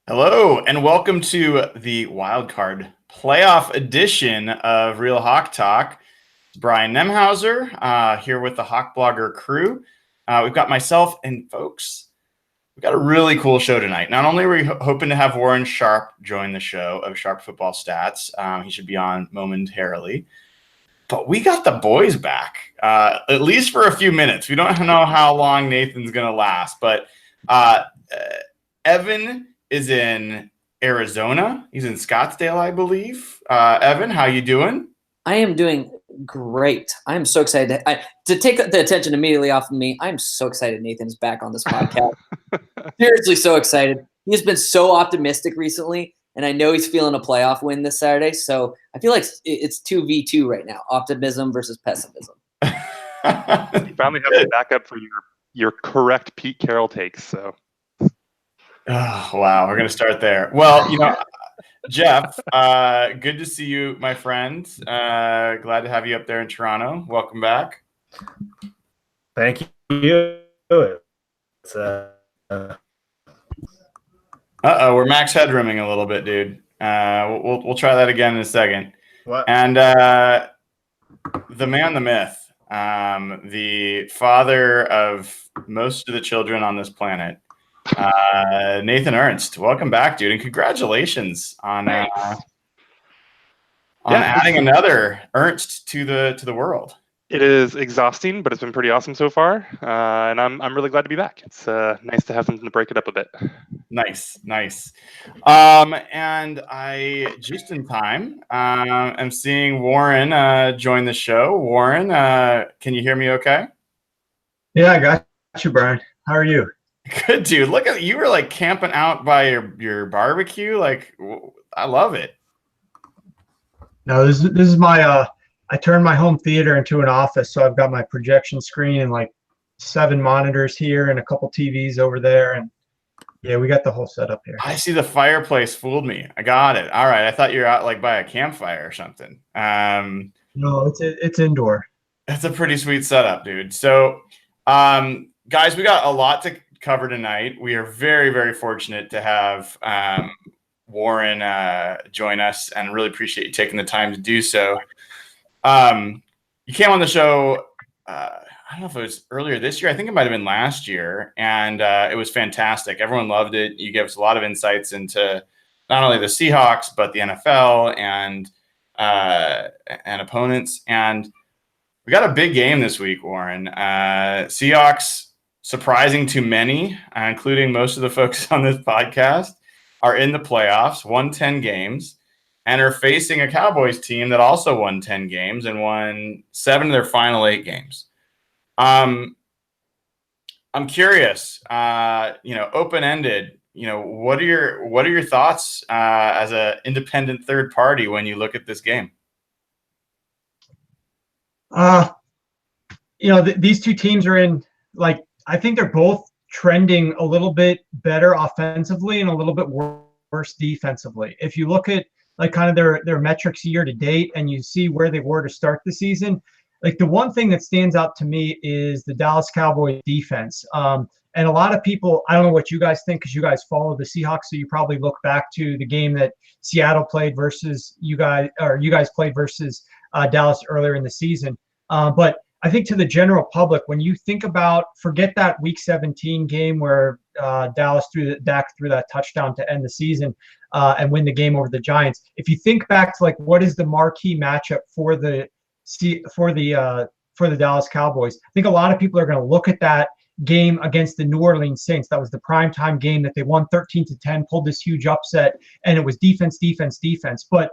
Hello, and welcome to the Wildcard Playoff edition of Real Hawk Talk. It's Brian Nemhauser here with the Hawk Blogger crew. We've got myself and folks. We've got a really cool show tonight. Not only are we hoping to have Warren Sharp join the show of Sharp Football Stats, he should be on momentarily, but we got the boys back, at least for a few minutes. We don't know how long Nathan's going to last, but Evan is in Arizona. He's in Scottsdale, I believe. Evan, how you doing? I am doing great. I am so excited to take the attention immediately off of me. I'm so excited Nathan's back on this podcast. Seriously, so excited. He's been so optimistic recently, and I know he's feeling a playoff win this Saturday. So I feel like it's 2v2 right now, optimism versus pessimism. You finally have to back up for your correct Pete Carroll takes. So. Oh, wow, we're going to start there. Well, Jeff, good to see you, my friend. Glad to have you up there in Toronto. Welcome back. Thank you. It's, we're max headrooming a little bit, dude. We'll try that again in a second. What? And the man, the myth, the father of most of the children on this planet, Nathan Ernst, welcome back, dude, and congratulations on adding another Ernst to the world. It is exhausting, but it's been pretty awesome so far, and I'm really glad to be back. It's nice to have something to break it up a bit. Nice. And I just in time am seeing Warren join the show. Warren, can you hear me? Okay. Yeah, I got you, Brian. How are you? Good, dude. Look at you were like camping out by your barbecue. Like, I love it. No, this is my I turned my home theater into an office, so I've got my projection screen and like 7 monitors here and a couple TVs over there, and yeah, we got the whole setup here. I see the fireplace fooled me. I got it. All right, I thought you were out like by a campfire or something. No, it's indoor. That's a pretty sweet setup, dude. So, guys, we got a lot to cover tonight. We are very, very fortunate to have Warren join us, and really appreciate you taking the time to do so. You came on the show, I don't know if it was earlier this year. I think it might have been last year, and it was fantastic. Everyone loved it. You gave us a lot of insights into not only the Seahawks, but the NFL and opponents. And we got a big game this week, Warren. Seahawks, surprising to many, including most of the folks on this podcast, are in the playoffs, won 10 games, and are facing a Cowboys team that also won 10 games and won 7 of their final 8 games. I'm curious, open-ended, what are your thoughts as an independent third party when you look at this game? These two teams are in, like, I think they're both trending a little bit better offensively and a little bit worse defensively. If you look at like kind of their metrics year to date and you see where they were to start the season, like the one thing that stands out to me is the Dallas Cowboys defense. And a lot of people, I don't know what you guys think because you guys follow the Seahawks, so you probably look back to the game that Seattle played versus you guys played versus Dallas earlier in the season. But I think to the general public, when you think about, forget that Week 17 game where Dak threw that touchdown to end the season and win the game over the Giants. If you think back to like what is the marquee matchup for the Dallas Cowboys, I think a lot of people are going to look at that game against the New Orleans Saints. That was the primetime game that they won 13-10, pulled this huge upset, and it was defense. But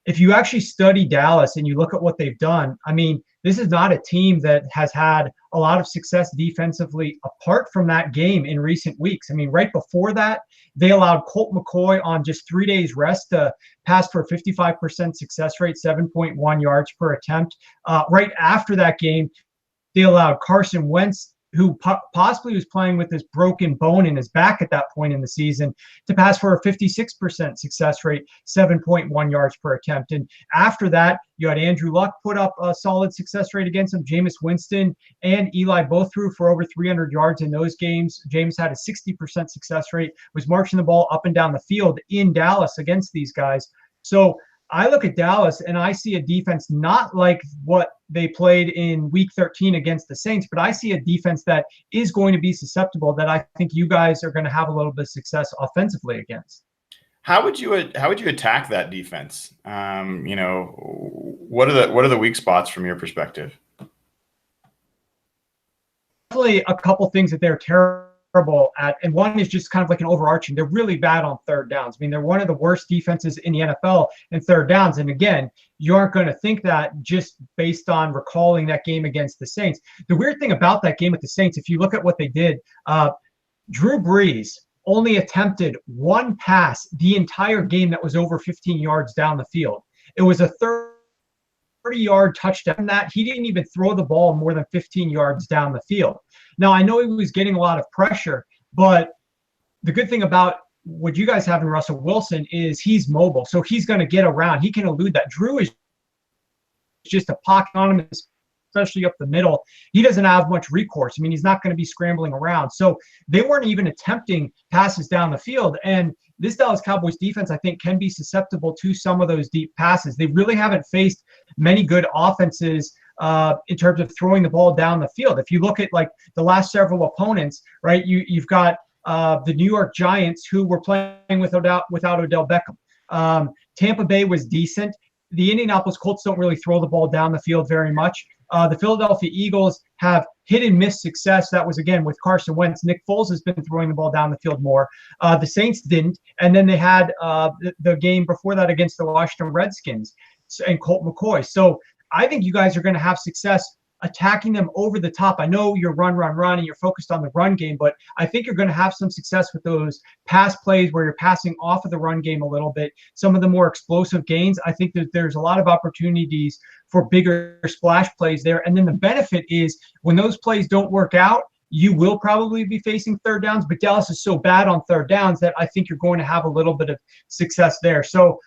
if you actually study Dallas and you look at what they've done, I mean, this is not a team that has had a lot of success defensively apart from that game in recent weeks. I mean, right before that, they allowed Colt McCoy on just 3 days rest to pass for a 55% success rate, 7.1 yards per attempt. Right after that game, they allowed Carson Wentz who possibly was playing with this broken bone in his back at that point in the season, to pass for a 56% success rate, 7.1 yards per attempt. And after that, you had Andrew Luck put up a solid success rate against him. Jameis Winston and Eli both threw for over 300 yards in those games. James had a 60% success rate, was marching the ball up and down the field in Dallas against these guys. So I look at Dallas and I see a defense not like what they played in week 13 against the Saints, but I see a defense that is going to be susceptible, that I think you guys are going to have a little bit of success offensively against. How would you attack that defense? What are the weak spots from your perspective? Definitely a couple things that they're terrible at, and one is just kind of like an overarching. They're really bad on third downs. I mean, they're one of the worst defenses in the NFL in third downs. And again, you aren't going to think that just based on recalling that game against the Saints. The weird thing about that game with the Saints, if you look at what they did, Drew Brees only attempted one pass the entire game that was over 15 yards down the field. It was a 30-yard touchdown. That he didn't even throw the ball more than 15 yards down the field. Now, I know he was getting a lot of pressure, but the good thing about what you guys have in Russell Wilson is he's mobile, so he's going to get around. He can elude that. Drew is just a pocket on him, especially up the middle. He doesn't have much recourse. I mean, he's not going to be scrambling around. So they weren't even attempting passes down the field. And this Dallas Cowboys defense, I think, can be susceptible to some of those deep passes. They really haven't faced many good offenses in terms of throwing the ball down the field. If you look at like the last several opponents, right, you've got the New York Giants, who were playing without Odell Beckham. Tampa Bay was decent. The Indianapolis Colts don't really throw the ball down the field very much. The Philadelphia Eagles have hit and miss success. That was, again, with Carson Wentz. Nick Foles has been throwing the ball down the field more. The Saints didn't. And then they had the game before that against the Washington Redskins and Colt McCoy. So I think you guys are going to have success attacking them over the top. I know you're run, and you're focused on the run game, but I think you're going to have some success with those pass plays where you're passing off of the run game a little bit. Some of the more explosive gains, I think that there's a lot of opportunities for bigger splash plays there. And then the benefit is when those plays don't work out, you will probably be facing third downs, but Dallas is so bad on third downs that I think you're going to have a little bit of success there. So,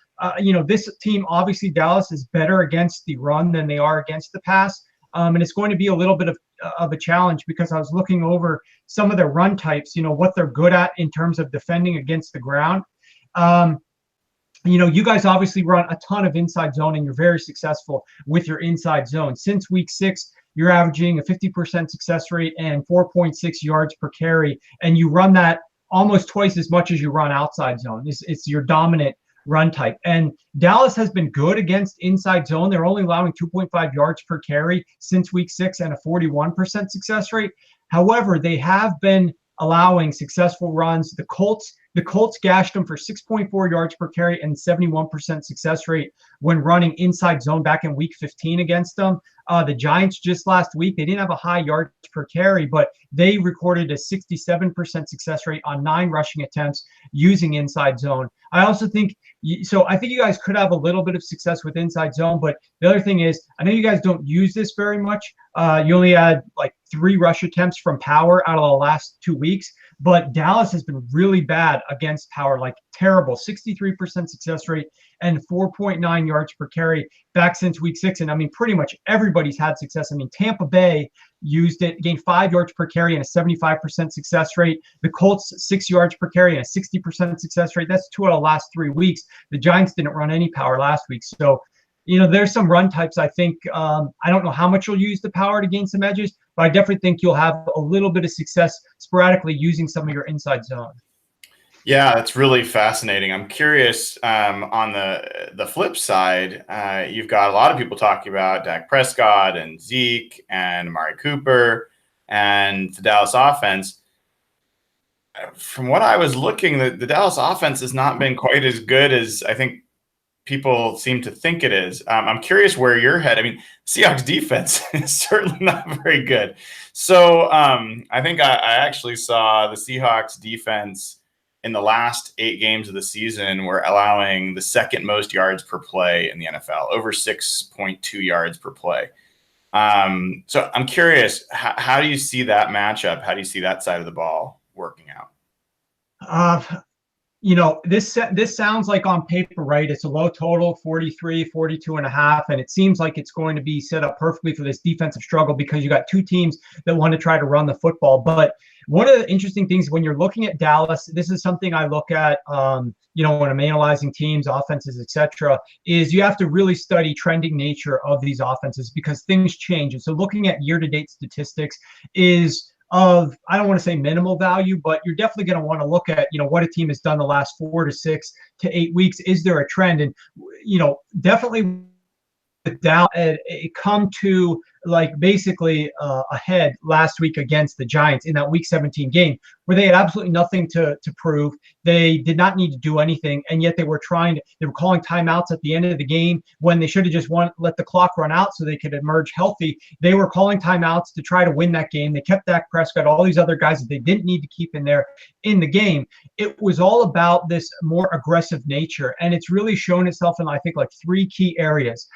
this team, obviously Dallas is better against the run than they are against the pass. And it's going to be a little bit of a challenge, because I was looking over some of their run types, what they're good at in terms of defending against the ground. You guys obviously run a ton of inside zone, and you're very successful with your inside zone. Since week 6, you're averaging a 50% success rate and 4.6 yards per carry, and you run that almost twice as much as you run outside zone. It's your dominant run type. And Dallas has been good against inside zone. They're only allowing 2.5 yards per carry since week 6 and a 41% success rate. However, they have been allowing successful runs. The Colts gashed them for 6.4 yards per carry and 71% success rate when running inside zone back in week 15 against them. The Giants just last week, they didn't have a high yards per carry, but they recorded a 67% success rate on 9 rushing attempts using inside zone. I also think I think you guys could have a little bit of success with inside zone, but the other thing is, I know you guys don't use this very much. You only had like 3 rush attempts from power out of the last 2 weeks, but Dallas has been really bad against power, like terrible, 63% success rate and 4.9 yards per carry back since week 6. And I mean, pretty much everybody's had success. I mean, Tampa Bay used it, gained 5 yards per carry and a 75% success rate. The Colts, 6 yards per carry and a 60% success rate. That's 2 out of the last 3 weeks. The Giants didn't run any power last week. So, there's some run types. I think, I don't know how much you'll use the power to gain some edges, but I definitely think you'll have a little bit of success sporadically using some of your inside zone. Yeah, that's really fascinating. I'm curious, on the flip side, you've got a lot of people talking about Dak Prescott and Zeke and Amari Cooper and the Dallas offense. From what I was looking, the Dallas offense has not been quite as good as I think people seem to think it is. I'm curious where you're headed. I mean, Seahawks defense is certainly not very good. So I think I actually saw the Seahawks defense in the last 8 games of the season were allowing the second most yards per play in the NFL, over 6.2 yards per play. So I'm curious, how do you see that matchup? How do you see that side of the ball working out? This sounds like on paper, right? It's a low total, 43, 42 and a half. And it seems like it's going to be set up perfectly for this defensive struggle because you got two teams that want to try to run the football. But one of the interesting things when you're looking at Dallas, this is something I look at, when I'm analyzing teams, offenses, etc., is you have to really study trending nature of these offenses because things change. And so looking at year-to-date statistics is of, I don't want to say minimal value, but you're definitely going to want to look at, what a team has done the last 4 to 6 to 8 weeks. Is there a trend? And, definitely down it come to basically ahead last week against the Giants in that week 17 game where they had absolutely nothing to prove. They did not need to do anything, and yet they were calling timeouts at the end of the game when they should have just let the clock run out so they could emerge healthy. They were calling timeouts to try to win that game. They kept Dak Prescott, all these other guys that they didn't need to keep in there in the game. It was all about this more aggressive nature, and it's really shown itself in, I think, 3 key areas.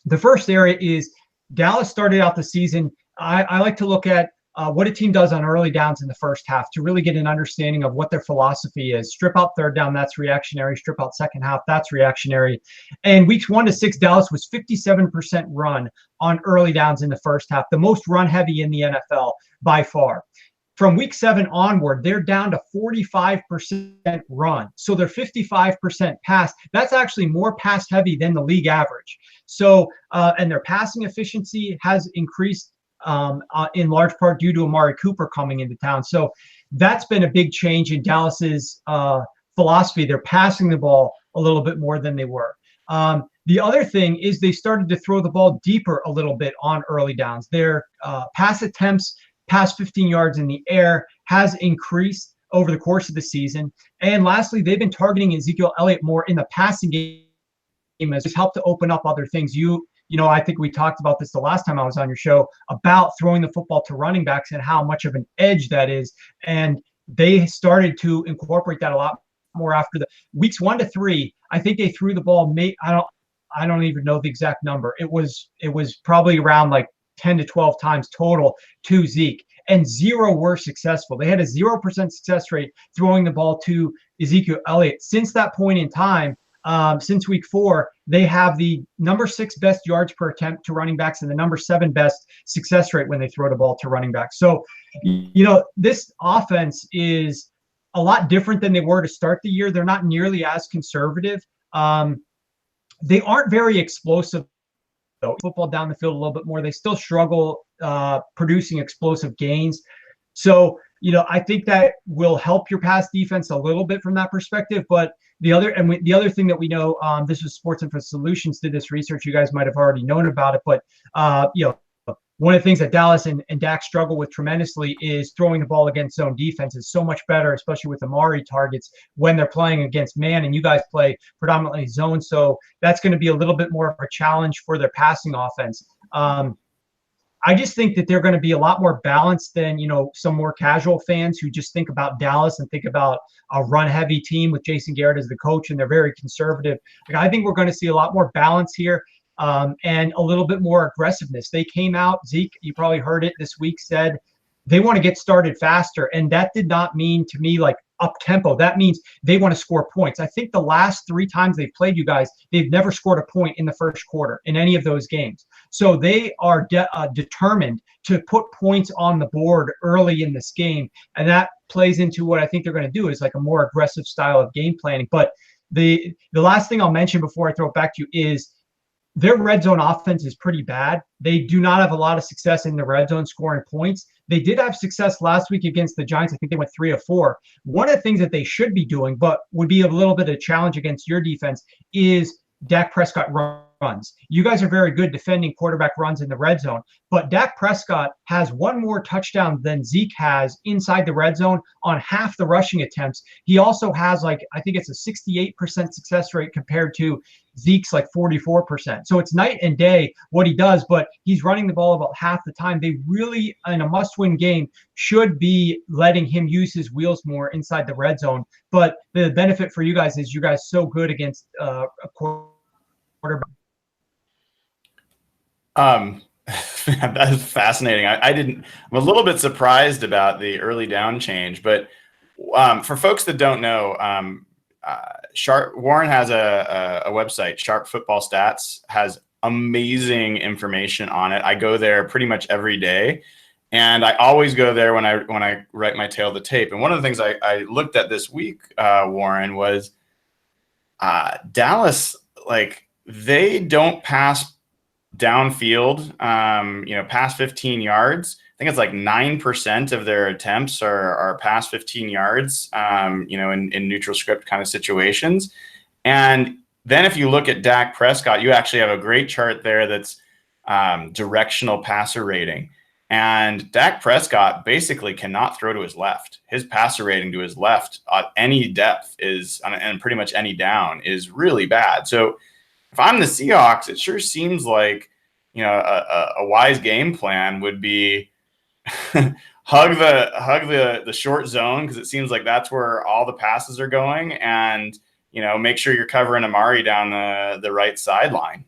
The first area is Dallas started out the season. I like to look at what a team does on early downs in the first half to really get an understanding of what their philosophy is. Strip out third down, that's reactionary. Strip out second half, that's reactionary. And weeks 1 to 6, Dallas was 57% run on early downs in the first half, the most run heavy in the NFL by far. From week 7 onward, they're down to 45% run. So they're 55% pass. That's actually more pass heavy than the league average. So, and their passing efficiency has increased in large part due to Amari Cooper coming into town. So that's been a big change in Dallas's philosophy. They're passing the ball a little bit more than they were. The other thing is they started to throw the ball deeper a little bit on early downs. Their pass attempts past 15 yards in the air has increased over the course of the season. And lastly, they've been targeting Ezekiel Elliott more in the passing game as helped to open up other things. I think we talked about this the last time I was on your show about throwing the football to running backs and how much of an edge that is. And they started to incorporate that a lot more after the weeks 1 to 3. I think they threw the ball. I don't even know the exact number. It was probably around 10 to 12 times total to Zeke, and 0 were successful. They had a 0% success rate throwing the ball to Ezekiel Elliott. Since that point in time, since week 4, they have the number 6 best yards per attempt to running backs and the number 7 best success rate when they throw the ball to running backs. So, this offense is a lot different than they were to start the year. They're not nearly as conservative. They aren't very explosive. Football down the field a little bit more. They still struggle producing explosive gains. So, I think that will help your pass defense a little bit from that perspective. But the other thing that we know, this was Sports Info Solutions did this research. You guys might have already known about it, but one of the things that Dallas and Dak struggle with tremendously is throwing the ball against zone defense is so much better, especially with Amari targets when they're playing against man, and you guys play predominantly zone. So that's going to be a little bit more of a challenge for their passing offense. I just think that they're going to be a lot more balanced than, some more casual fans who just think about Dallas and think about a run-heavy team with Jason Garrett as the coach, and they're very conservative. I think we're going to see a lot more balance here. And a little bit more aggressiveness. They came out, Zeke, you probably heard it this week, said they want to get started faster. And that did not mean to me up tempo. That means they want to score points. I think the last 3 times they've played you guys, they've never scored a point in the first quarter in any of those games. So they are determined to put points on the board early in this game. And that plays into what I think they're going to do is a more aggressive style of game planning. But the last thing I'll mention before I throw it back to you is their red zone offense is pretty bad. They do not have a lot of success in the red zone scoring points. They did have success last week against the Giants. I think they went 3 of 4. One of the things that they should be doing, but would be a little bit of a challenge against your defense, is Dak Prescott runs. You guys are very good defending quarterback runs in the red zone, but Dak Prescott has 1 more touchdown than Zeke has inside the red zone on half the rushing attempts. He also has I think it's a 68% success rate compared to Zeke's 44%. So it's night and day what he does, but he's running the ball about half the time. They really, in a must-win game, should be letting him use his wheels more inside the red zone. But the benefit for you guys is you guys so good against a quarterback. That is fascinating. I'm a little bit surprised about the early down change, but for folks that don't know, Warren has a website, Sharp Football Stats, has amazing information on it. I go there pretty much every day, and I always go there when I write my tail of the tape. And one of the things I looked at this week, Warren, was Dallas, like, they don't pass downfield, past 15 yards. I think it's like 9% of their attempts are past 15 yards, in neutral script kind of situations. And then if you look at Dak Prescott, you actually have a great chart there that's directional passer rating. And Dak Prescott basically cannot throw to his left. His passer rating to his left at any depth and pretty much any down is really bad. So if I'm the Seahawks, it sure seems like, a wise game plan would be hug the short zone, because it seems like that's where all the passes are going, and make sure you're covering Amari down the right sideline.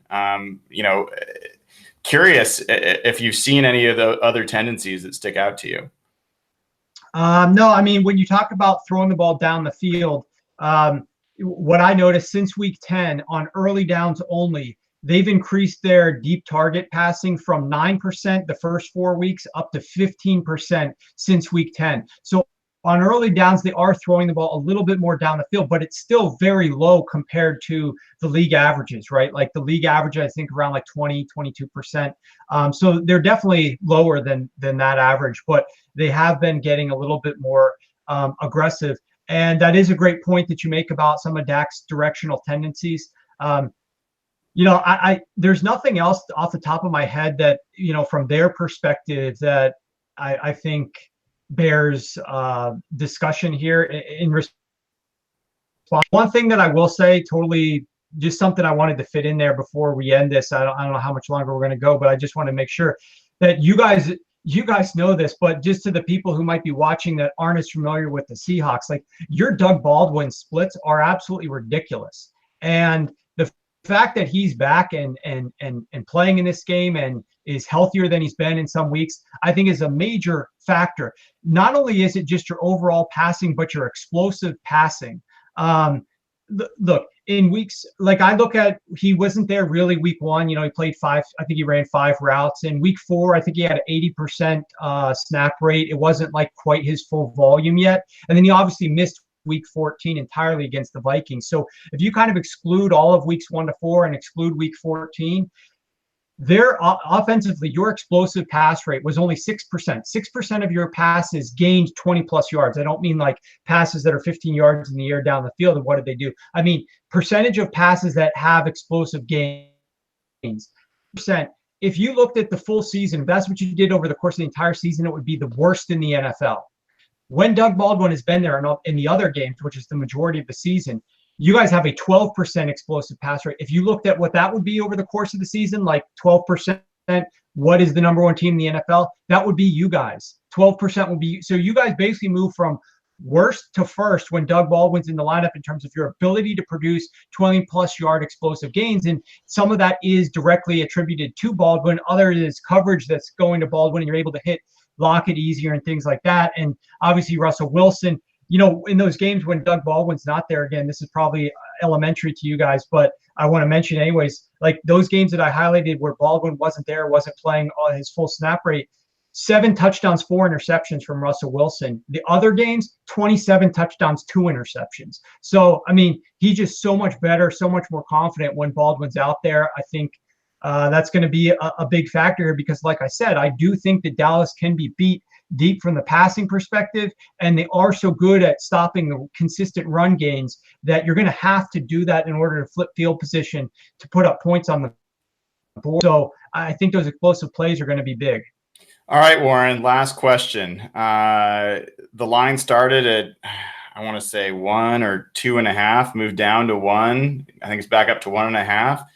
Curious if you've seen any of the other tendencies that stick out to you. No, I mean, when you talk about throwing the ball down the field, what I noticed since week 10 on early downs only, they've increased their deep target passing from 9% the first 4 weeks up to 15% since week 10. So on early downs, they are throwing the ball a little bit more down the field, but it's still very low compared to the league averages, right? Like the league average, I think around like 22%. So they're definitely lower than that average, but they have been getting a little bit more aggressive. And that is a great point that you make about some of Dak's directional tendencies. There's nothing else off the top of my head that, from their perspective, that I think bears discussion here in response. One thing that I will say, totally just something I wanted to fit in there before we end this. I don't know how much longer we're going to go, but I just want to make sure that you guys know this, but just to the people who might be watching that aren't as familiar with the Seahawks, like, your Doug Baldwin splits are absolutely ridiculous. And the fact that he's back and playing in this game and is healthier than he's been in some weeks, I think is a major factor. Not only is it just your overall passing, but your explosive passing. Look, in weeks, like I look at, he wasn't there really week 1. He played 5. I think he ran 5 routes. In week 4, I think he had an 80% snap rate. It wasn't like quite his full volume yet. And then he obviously missed week 14 entirely against the Vikings. So if you kind of exclude all of weeks 1 to 4 and exclude week 14, their offensively, your explosive pass rate was only 6%. 6% of your passes gained 20 plus yards. I don't mean like passes that are 15 yards in the air down the field. And what did they do? I mean, percentage of passes that have explosive gains. Percent. If you looked at the full season, if that's what you did over the course of the entire season, it would be the worst in the NFL. When Doug Baldwin has been there in the other games, which is the majority of the season, you guys have a 12% explosive pass rate. If you looked at what that would be over the course of the season, like 12%, what is the number 1 team in the NFL? That would be you guys. 12% would be. So you guys basically move from worst to first when Doug Baldwin's in the lineup in terms of your ability to produce 20-plus yard explosive gains. And some of that is directly attributed to Baldwin. Other is coverage that's going to Baldwin, and you're able to hit Lockett easier and things like that. And obviously Russell Wilson, in those games when Doug Baldwin's not there, again, this is probably elementary to you guys, but I want to mention anyways, like those games that I highlighted where Baldwin wasn't there, wasn't playing on his full snap rate, 7 touchdowns, 4 interceptions from Russell Wilson. The other games, 27 touchdowns, 2 interceptions. So, I mean, he's just so much better, so much more confident when Baldwin's out there. I think that's going to be a big factor here because, like I said, I do think that Dallas can be beat deep from the passing perspective, and they are so good at stopping the consistent run gains that you're going to have to do that in order to flip field position to put up points on the board. So I think those explosive plays are going to be big. All right, Warren, last question. The line started at, I want to say 1 or 2.5, moved down to 1. I think it's back up to 1.5.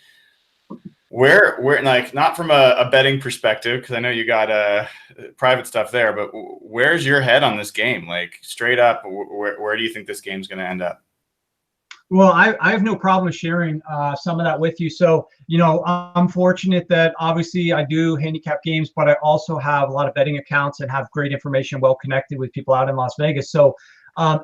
Where like, not from a betting perspective, because I know you got private stuff there, but where's your head on this game? Like, straight up, where do you think this game's going to end up? Well, I have no problem sharing some of that with you. So, I'm fortunate that obviously I do handicap games, but I also have a lot of betting accounts and have great information, well connected with people out in Las Vegas. So,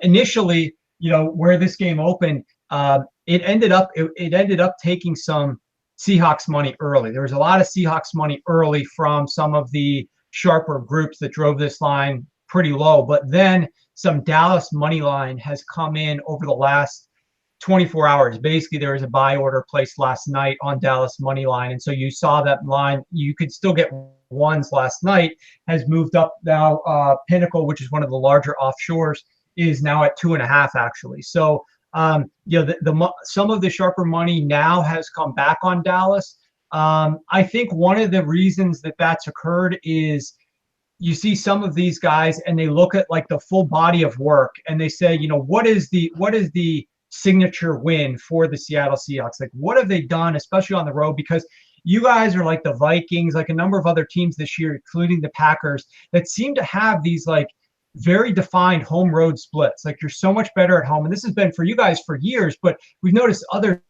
initially, where this game opened, it ended up taking some Seahawks money early. There was a lot of Seahawks money early from some of the sharper groups that drove this line pretty low, but then some Dallas money line has come in over the last 24 hours. Basically, there was a buy order placed last night on Dallas money line, and so you saw that line. You could still get ones last night, has moved up now. Pinnacle, which is one of the larger offshores, is now at 2.5 actually. So some of the sharper money now has come back on Dallas. I think one of the reasons that that's occurred is you see some of these guys and they look at like the full body of work and they say, what is the signature win for the Seattle Seahawks? Like, what have they done, especially on the road? Because you guys are like the Vikings, like a number of other teams this year, including the Packers, that seem to have these like very defined home road splits. Like, you're so much better at home. And this has been for you guys for years, but we've noticed other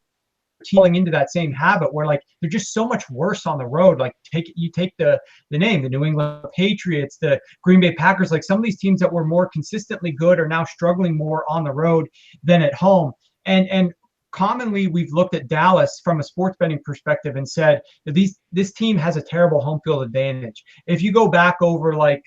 falling into that same habit where like they're just so much worse on the road. Like you take the name, the New England Patriots, the Green Bay Packers, like some of these teams that were more consistently good are now struggling more on the road than at home. And commonly we've looked at Dallas from a sports betting perspective and said that this team has a terrible home field advantage. If you go back over like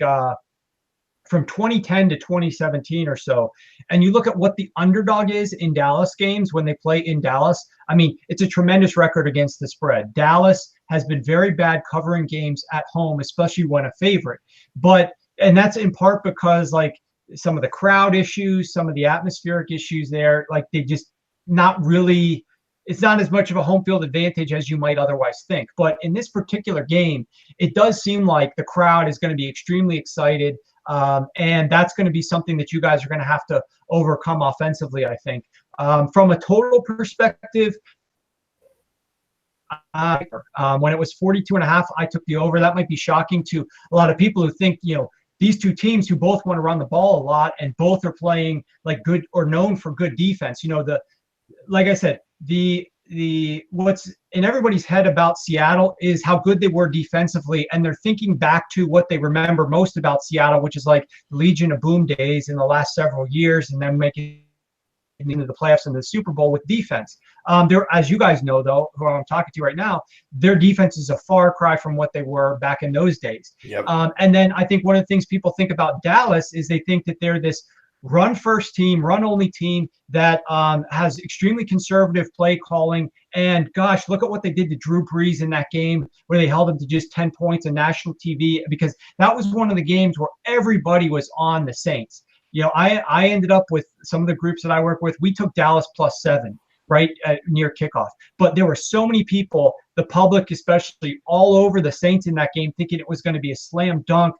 from 2010 to 2017 or so, and you look at what the underdog is in Dallas games when they play in Dallas, I mean, it's a tremendous record against the spread. Dallas has been very bad covering games at home, especially when a favorite. And that's in part because like some of the crowd issues, some of the atmospheric issues there, like they just not really, it's not as much of a home field advantage as you might otherwise think. But in this particular game, it does seem like the crowd is going to be extremely excited. And that's going to be something that you guys are going to have to overcome offensively, I think. From a total perspective, when it was 42.5, I took the over. That might be shocking to a lot of people who think, these two teams who both want to run the ball a lot and both are playing like good or known for good defense. Like I said, the what's in everybody's head about Seattle is how good they were defensively, and they're thinking back to what they remember most about Seattle, which is like Legion of Boom days in the last several years, and then making into the playoffs and the Super Bowl with defense. As you guys know, though, who I'm talking to right now, their defense is a far cry from what they were back in those days. Yep. And then I think one of the things people think about Dallas is they think that they're this run first team, run only team that has extremely conservative play calling. And gosh, look at what they did to Drew Brees in that game where they held him to just 10 points on national TV, because that was one of the games where everybody was on the Saints. I ended up with some of the groups that I work with. We took Dallas +7 right near kickoff, but there were so many people, the public especially, all over the Saints in that game, thinking it was going to be a slam dunk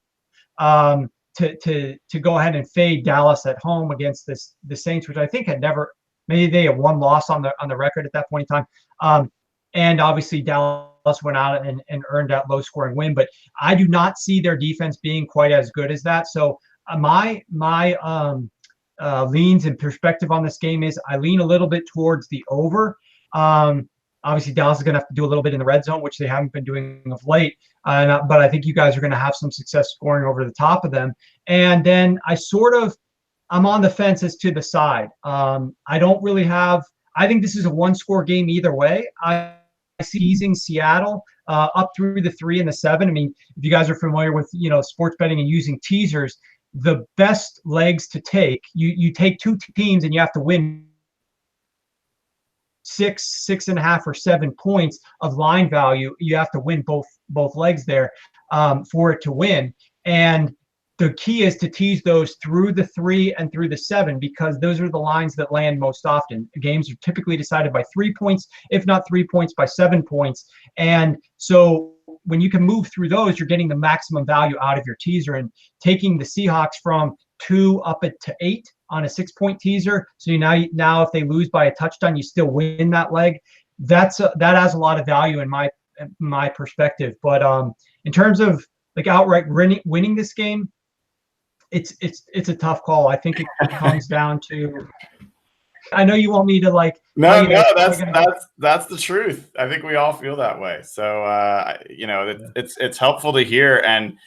to go ahead and fade Dallas at home against the Saints, which I think had never, maybe they had one loss on the record at that point in time. And obviously Dallas went out and earned that low scoring win, but I do not see their defense being quite as good as that. So my leans and perspective on this game is I lean a little bit towards the over. Obviously, Dallas is going to have to do a little bit in the red zone, which they haven't been doing of late. But I think you guys are going to have some success scoring over the top of them. And then I'm on the fence as to the side. I don't really have – I think this is a one-score game either way. I see teasing Seattle up through the 3 and the 7. I mean, if you guys are familiar with, sports betting and using teasers, the best legs to take, you take two teams and you have to win 6, 6.5, or 7 points of line value. You have to win both legs there for it to win. And the key is to tease those through the 3 and through the 7, because those are the lines that land most often. Games are typically decided by 3 points, if not 3 points, by 7 points. And so when you can move through those, you're getting the maximum value out of your teaser, and taking the Seahawks from 2 up to 8 on a 6-point teaser. So now if they lose by a touchdown, you still win that leg. That has a lot of value in my perspective. But in terms of like outright winning this game, it's a tough call. I think it comes down to I know you want me to like. No, that's the truth. I think we all feel that way. So it's helpful to hear, and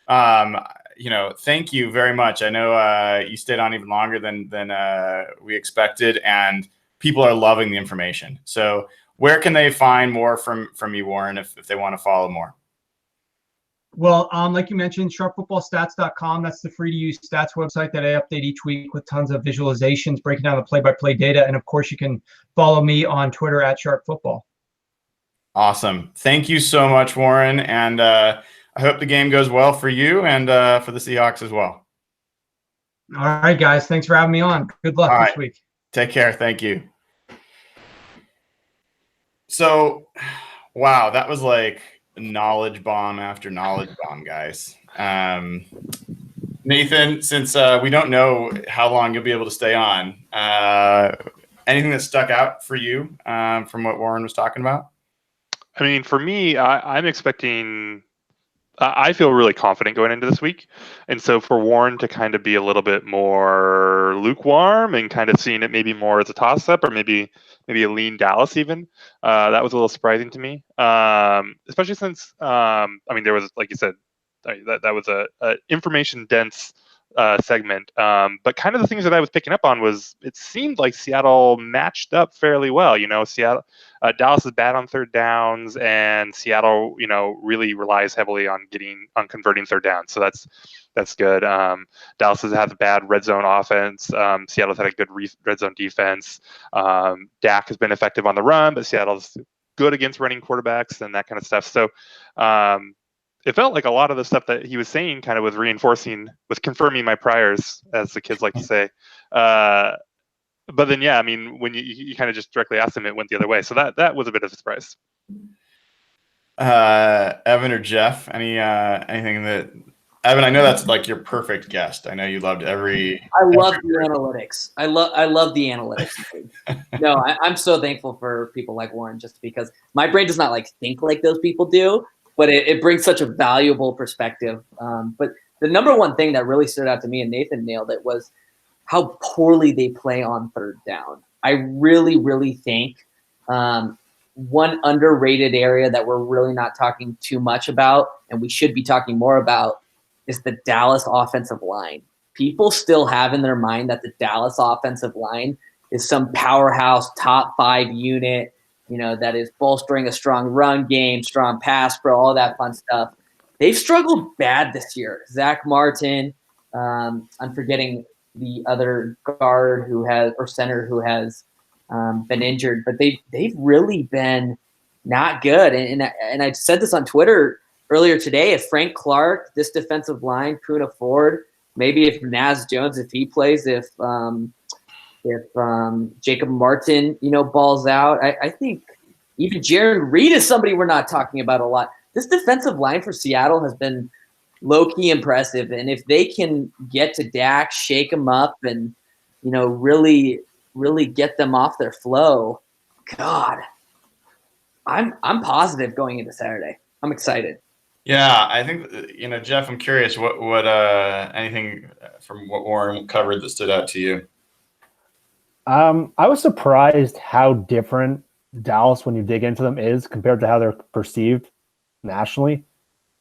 thank you very much. I know you stayed on even longer than we expected, and people are loving the information. So where can they find more from you, Warren, if they want to follow more? Well, like you mentioned, sharpfootballstats.com. That's the free-to-use stats website that I update each week with tons of visualizations, breaking down the play-by-play data. And, of course, you can follow me on Twitter at sharpfootball. Awesome. Thank you so much, Warren. And I hope the game goes well for you and for the Seahawks as well. All right, guys. Thanks for having me on. Good luck this week. Take care. Thank you. So, wow, that was like knowledge bomb after knowledge bomb, guys. Nathan, since we don't know how long you'll be able to stay on, anything that stuck out for you from what Warren was talking about? I mean, for me, I'm expecting. I feel really confident going into this week, and so for Warren to kind of be a little bit more lukewarm and kind of seeing it maybe more as a toss-up or maybe a lean Dallas even, that was a little surprising to me. Especially since I mean there was, like you said, that was a information dense segment, but kind of the things that I was picking up on was it seemed like Seattle matched up fairly well. Dallas is bad on third downs, and Seattle, really relies heavily on converting third downs. So that's good. Dallas has had a bad red zone offense. Seattle's had a good red zone defense. Dak has been effective on the run, but Seattle's good against running quarterbacks and that kind of stuff. So it felt like a lot of the stuff that he was saying kind of was confirming my priors, as the kids like to say. But then, yeah, I mean, when you kind of just directly asked him, it went the other way. So that was a bit of a surprise. Evan or Jeff, anything that Evan? I know that's like your perfect guest. I know you loved every. I love the analytics. I love the analytics. No, I'm so thankful for people like Warren, just because my brain does not like think like those people do, but it brings such a valuable perspective. But the number one thing that really stood out to me, and Nathan nailed it, was how poorly they play on third down. I really, really think one underrated area that we're really not talking too much about, and we should be talking more about, is the Dallas offensive line. People still have in their mind that the Dallas offensive line is some powerhouse top 5 unit, that is bolstering a strong run game, strong pass pro, all that fun stuff. They've struggled bad this year. Zach Martin, I'm forgetting the other guard center who has been injured, but they've really been not good. And I said this on Twitter earlier today. If Frank Clark, this defensive line, Kuna Ford, maybe if Naz Jones, if he plays, if Jacob Martin, balls out, I think even Jaron Reed is somebody we're not talking about a lot. This defensive line for Seattle has been low-key impressive, and if they can get to Dak, shake them up, and really, really get them off their flow, God, I'm positive going into Saturday. I'm excited. Yeah, I think Jeff, I'm curious what anything from what Warren covered that stood out to you. I was surprised how different Dallas, when you dig into them, is compared to how they're perceived nationally.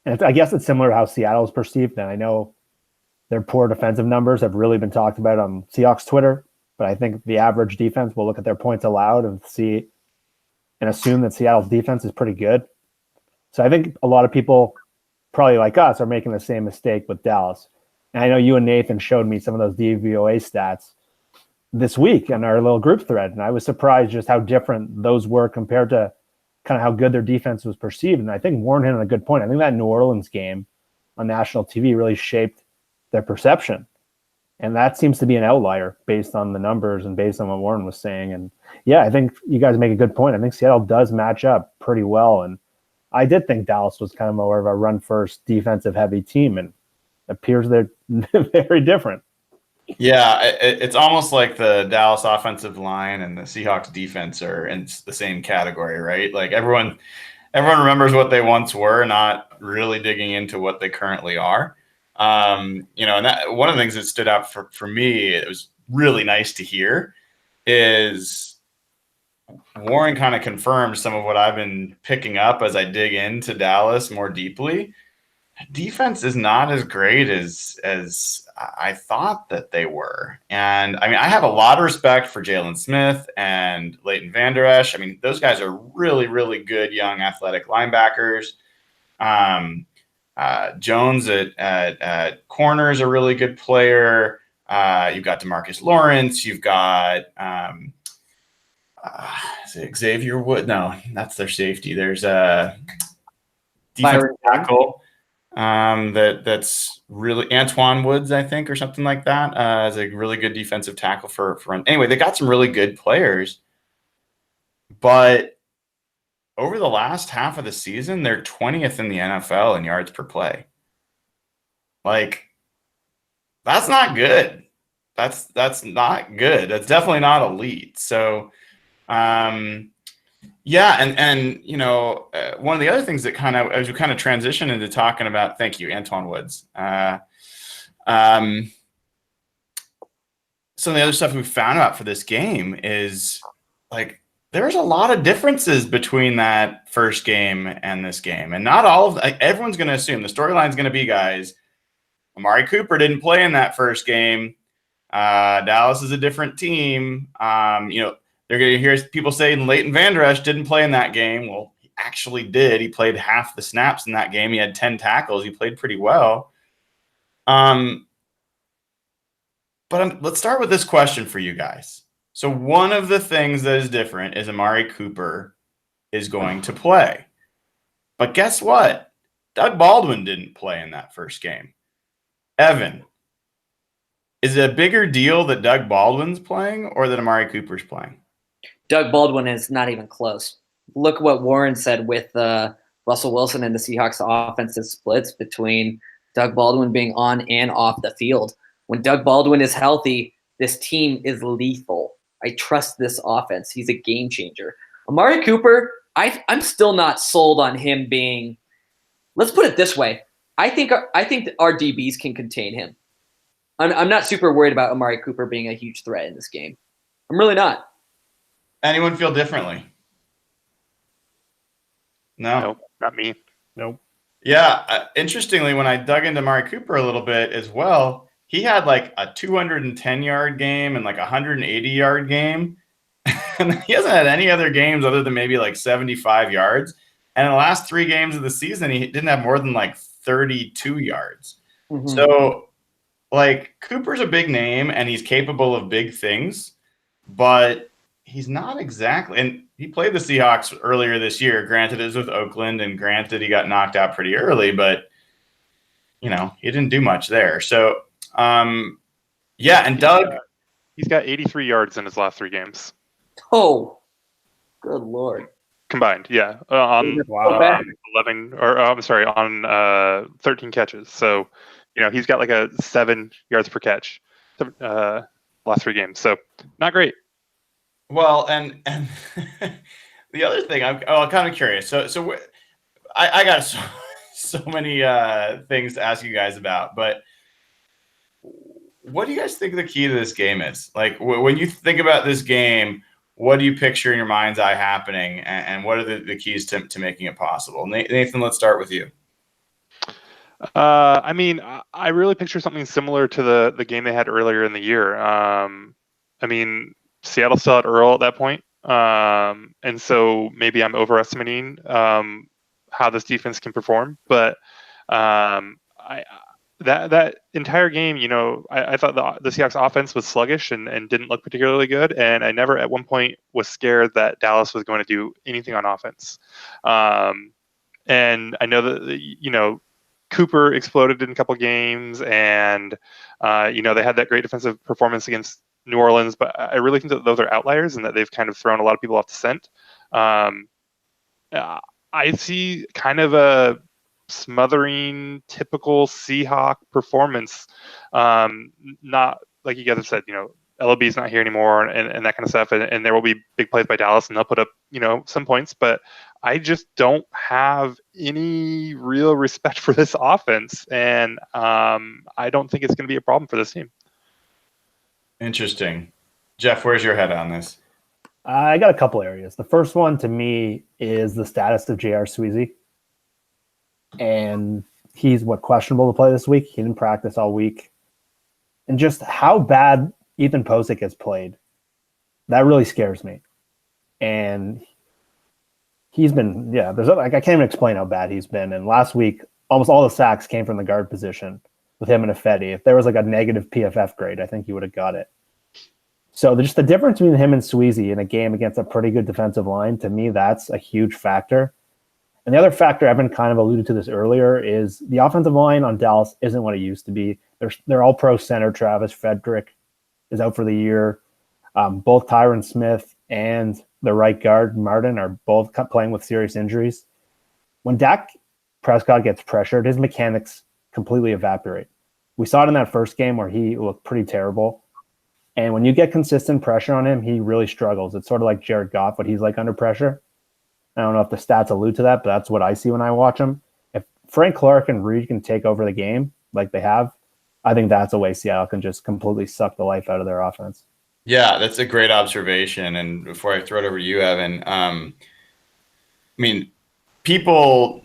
And I guess it's similar to how Seattle is perceived. And I know their poor defensive numbers have really been talked about on Seahawks Twitter, but I think the average defense will look at their points allowed and see and assume that Seattle's defense is pretty good. So I think a lot of people, probably like us, are making the same mistake with Dallas. And I know you and Nathan showed me some of those DVOA stats this week in our little group thread, and I was surprised just how different those were compared to kind of how good their defense was perceived. And I think Warren hit on a good point. I think that New Orleans game on national TV really shaped their perception. And that seems to be an outlier based on the numbers and based on what Warren was saying. And yeah, I think you guys make a good point. I think Seattle does match up pretty well. And I did think Dallas was kind of more of a run-first, defensive-heavy team, and it appears they're very different. Yeah, it's almost like the Dallas offensive line and the Seahawks defense are in the same category, right? Like everyone remembers what they once were, not really digging into what they currently are. And that one of the things that stood out for me, it was really nice to hear, is Warren kind of confirms some of what I've been picking up as I dig into Dallas more deeply. Defense is not as great as I thought that they were. And I mean, I have a lot of respect for Jalen Smith and Leighton Vander Esch. I mean, those guys are really, really good young athletic linebackers. Jones at corner is a really good player. You've got DeMarcus Lawrence. You've got is it Xavier Wood? No, that's their safety. There's a defensive tackle that's really Antoine Woods, I think, or something like that. Is a really good defensive tackle for anyway. They got some really good players, but over the last half of the season, they're 20th in the NFL in yards per play. Like, that's not good. That's not good. That's definitely not elite. So, yeah, and you know, one of the other things that kind of, as we kind of transition into talking about, thank you, Antoine Woods. Some of the other stuff we found out for this game is like there's a lot of differences between that first game and this game, and not all of like, everyone's going to assume the storyline is going to be, guys, Amari Cooper didn't play in that first game. Dallas is a different team. You know, they're going to hear people saying Leighton Vander Esch didn't play in that game. Well, he actually did. He played half the snaps in that game. He had 10 tackles. He played pretty well. But let's start with this question for you guys. So one of the things that is different is Amari Cooper is going to play. But guess what? Doug Baldwin didn't play in that first game. Evan, is it a bigger deal that Doug Baldwin's playing or that Amari Cooper's playing? Doug Baldwin is not even close. Look what Warren said with Russell Wilson and the Seahawks offensive splits between Doug Baldwin being on and off the field. When Doug Baldwin is healthy, this team is lethal. I trust this offense. He's a game changer. Amari Cooper, I'm still not sold on him being – let's put it this way. I think that our DBs can contain him. I'm not super worried about Amari Cooper being a huge threat in this game. I'm really not. Anyone feel differently? No? Nope, not me. Nope. Yeah. Interestingly, when I dug into Amari Cooper a little bit as well, he had like a 210-yard game and like a 180-yard game. And he hasn't had any other games other than maybe like 75 yards. And in the last 3 games of the season, he didn't have more than like 32 yards. Mm-hmm. So, like, Cooper's a big name and he's capable of big things, but he's not exactly – and he played the Seahawks earlier this year. Granted, it was with Oakland, and granted, he got knocked out pretty early, but, you know, he didn't do much there. So, yeah, and Doug – he's got 83 yards in his last 3 games. Oh, good Lord. Combined, yeah. On 11 – or I'm sorry, on 13 catches. So, you know, he's got like a 7 yards per catch last 3 games. So, not great. Well, and the other thing, I'm kind of curious. So I got so many things to ask you guys about, but what do you guys think the key to this game is? Like, when you think about this game, what do you picture in your mind's eye happening, and what are the keys to making it possible? Nathan, let's start with you. I mean, I really picture something similar to the game they had earlier in the year. I mean, Seattle still had Earl at that point. And so maybe I'm overestimating how this defense can perform. But that entire game, you know, I thought the Seahawks offense was sluggish and didn't look particularly good. And I never at one point was scared that Dallas was going to do anything on offense. And I know that, you know, Cooper exploded in a couple games, and, you know, they had that great defensive performance against New Orleans, but I really think that those are outliers and that they've kind of thrown a lot of people off the scent. I see kind of a smothering, typical Seahawk performance. Not like you guys have said, you know, LOB's not here anymore and that kind of stuff. And there will be big plays by Dallas and they'll put up, you know, some points, but I just don't have any real respect for this offense. And I don't think it's going to be a problem for this team. Interesting. Jeff, where's your head on this? I got a couple areas. The first one to me is the status of J.R. Sweezy. And he's questionable to play this week. He didn't practice all week. And just how bad Ethan Posick has played, that really scares me. And he's been, I can't even explain how bad he's been. And last week, almost all the sacks came from the guard position with him and Ifedi. If there was like a negative PFF grade, I think he would have got it. So just the difference between him and Sweezy in a game against a pretty good defensive line, to me, that's a huge factor. And the other factor, Evan kind of alluded to this earlier, is the offensive line on Dallas isn't what it used to be. They're all pro center. Travis Frederick is out for the year. Both Tyron Smith and the right guard, Martin, are both playing with serious injuries. When Dak Prescott gets pressured, his mechanics completely evaporate. We saw it in that first game where he looked pretty terrible. And when you get consistent pressure on him, he really struggles. It's sort of like Jared Goff, what he's like under pressure. I don't know if the stats allude to that, but that's what I see when I watch him. If Frank Clark and Reed can take over the game like they have, I think that's a way Seattle can just completely suck the life out of their offense. Yeah, that's a great observation. And before I throw it over to you, Evan, I mean, people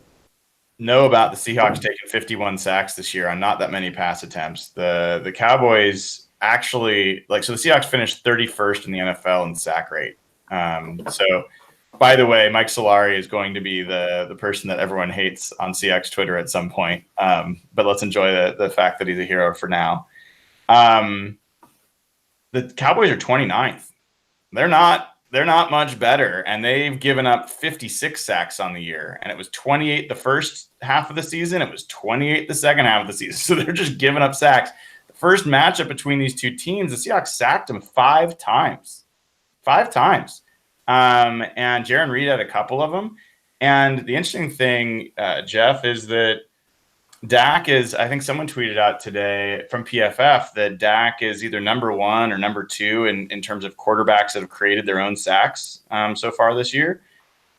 know about the Seahawks taking 51 sacks this year on not that many pass attempts. The Cowboys actually, so the Seahawks finished 31st in the NFL in sack rate. So, by the way, Mike Solari is going to be the person that everyone hates on Seahawks Twitter at some point. But let's enjoy the fact that he's a hero for now. The Cowboys are 29th. They're not much better, and they've given up 56 sacks on the year. And it was 28 the first half of the season. It was 28 the second half of the season. So they're just giving up sacks. The first matchup between these two teams, the Seahawks sacked them 5 times. 5 times. And Jaron Reed had a couple of them. And the interesting thing, Jeff, is that Dak is, I think someone tweeted out today from PFF that Dak is either number 1 or number 2 in terms of quarterbacks that have created their own sacks so far this year.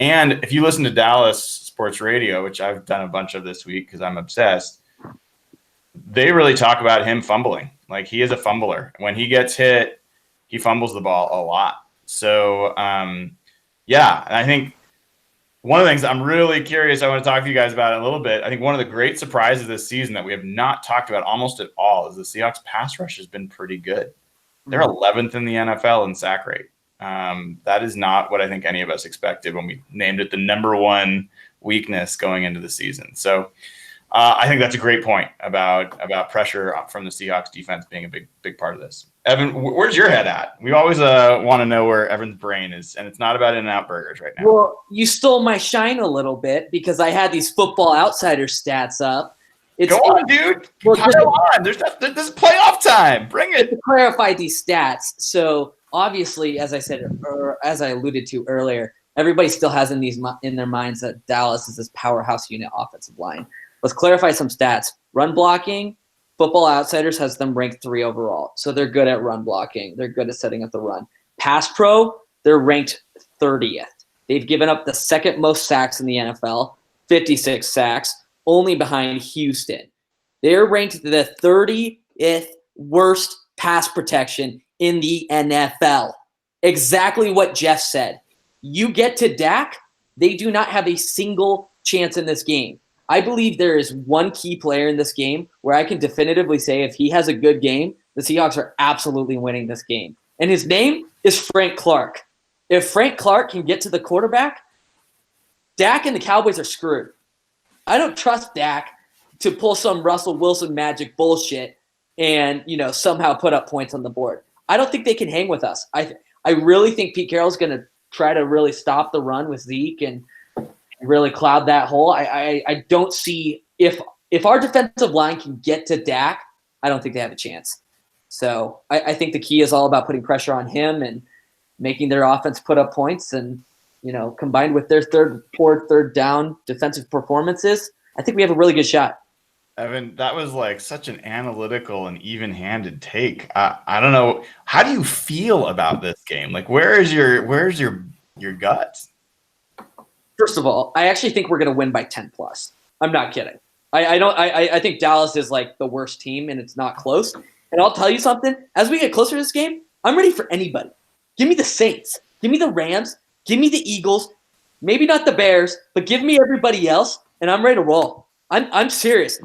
And if you listen to Dallas Sports Radio, which I've done a bunch of this week because I'm obsessed, they really talk about him fumbling. Like, he is a fumbler. When he gets hit, he fumbles the ball a lot. So, and I think one of the things I'm really curious, I want to talk to you guys about in a little bit. I think one of the great surprises this season that we have not talked about almost at all is the Seahawks pass rush has been pretty good. They're 11th in the NFL in sack rate. That is not what I think any of us expected when we named it the number 1 weakness going into the season. So I think that's a great point about pressure from the Seahawks defense being a big part of this. Evan, where's your head at? We always want to know where Evan's brain is, and it's not about In-N-Out Burgers right now. Well, you stole my shine a little bit because I had these Football Outsider stats up. Go on, dude. Pile on. This is playoff time. Bring it. To clarify these stats, so obviously, as I said, or as I alluded to earlier, everybody still has in their minds that Dallas is this powerhouse unit offensive line. Let's clarify some stats. Run blocking, Football Outsiders has them ranked 3 overall. So they're good at run blocking. They're good at setting up the run. Pass pro, they're ranked 30th. They've given up the second most sacks in the NFL, 56 sacks, only behind Houston. They're ranked the 30th worst pass protection in the NFL. Exactly what Jeff said. You get to Dak, they do not have a single chance in this game. I believe there is one key player in this game where I can definitively say if he has a good game, the Seahawks are absolutely winning this game. And his name is Frank Clark. If Frank Clark can get to the quarterback, Dak and the Cowboys are screwed. I don't trust Dak to pull some Russell Wilson magic bullshit and, somehow put up points on the board. I don't think they can hang with us. I really think Pete Carroll's going to try to really stop the run with Zeke and really cloud that hole. I don't see if our defensive line can get to Dak, I don't think they have a chance. So I think the key is all about putting pressure on him and making their offense put up points. And, combined with their third down defensive performances, I think we have a really good shot. Evan, that was like such an analytical and even-handed take. I don't know. How do you feel about this game? Like, where's your gut? First of all, I actually think we're going to win by 10 plus. I'm not kidding. I think Dallas is like the worst team and it's not close. And I'll tell you something, as we get closer to this game, I'm ready for anybody. Give me the Saints. Give me the Rams. Give me the Eagles. Maybe not the Bears, but give me everybody else, and I'm ready to roll. I'm serious.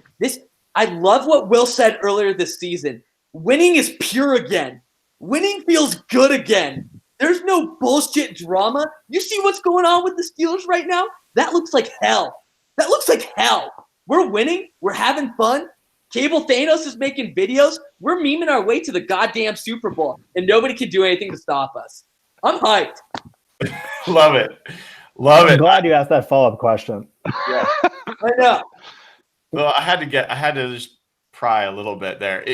I love what Will said earlier this season. Winning is pure again. Winning feels good again. There's no bullshit drama. You see what's going on with the Steelers right now? That looks like hell. That looks like hell. We're winning. We're having fun. Cable Thanos is making videos. We're memeing our way to the goddamn Super Bowl, and nobody can do anything to stop us. I'm hyped. Love it. Love I'm it. glad you asked that follow-up question. I know. Well, I had to just pry a little bit there.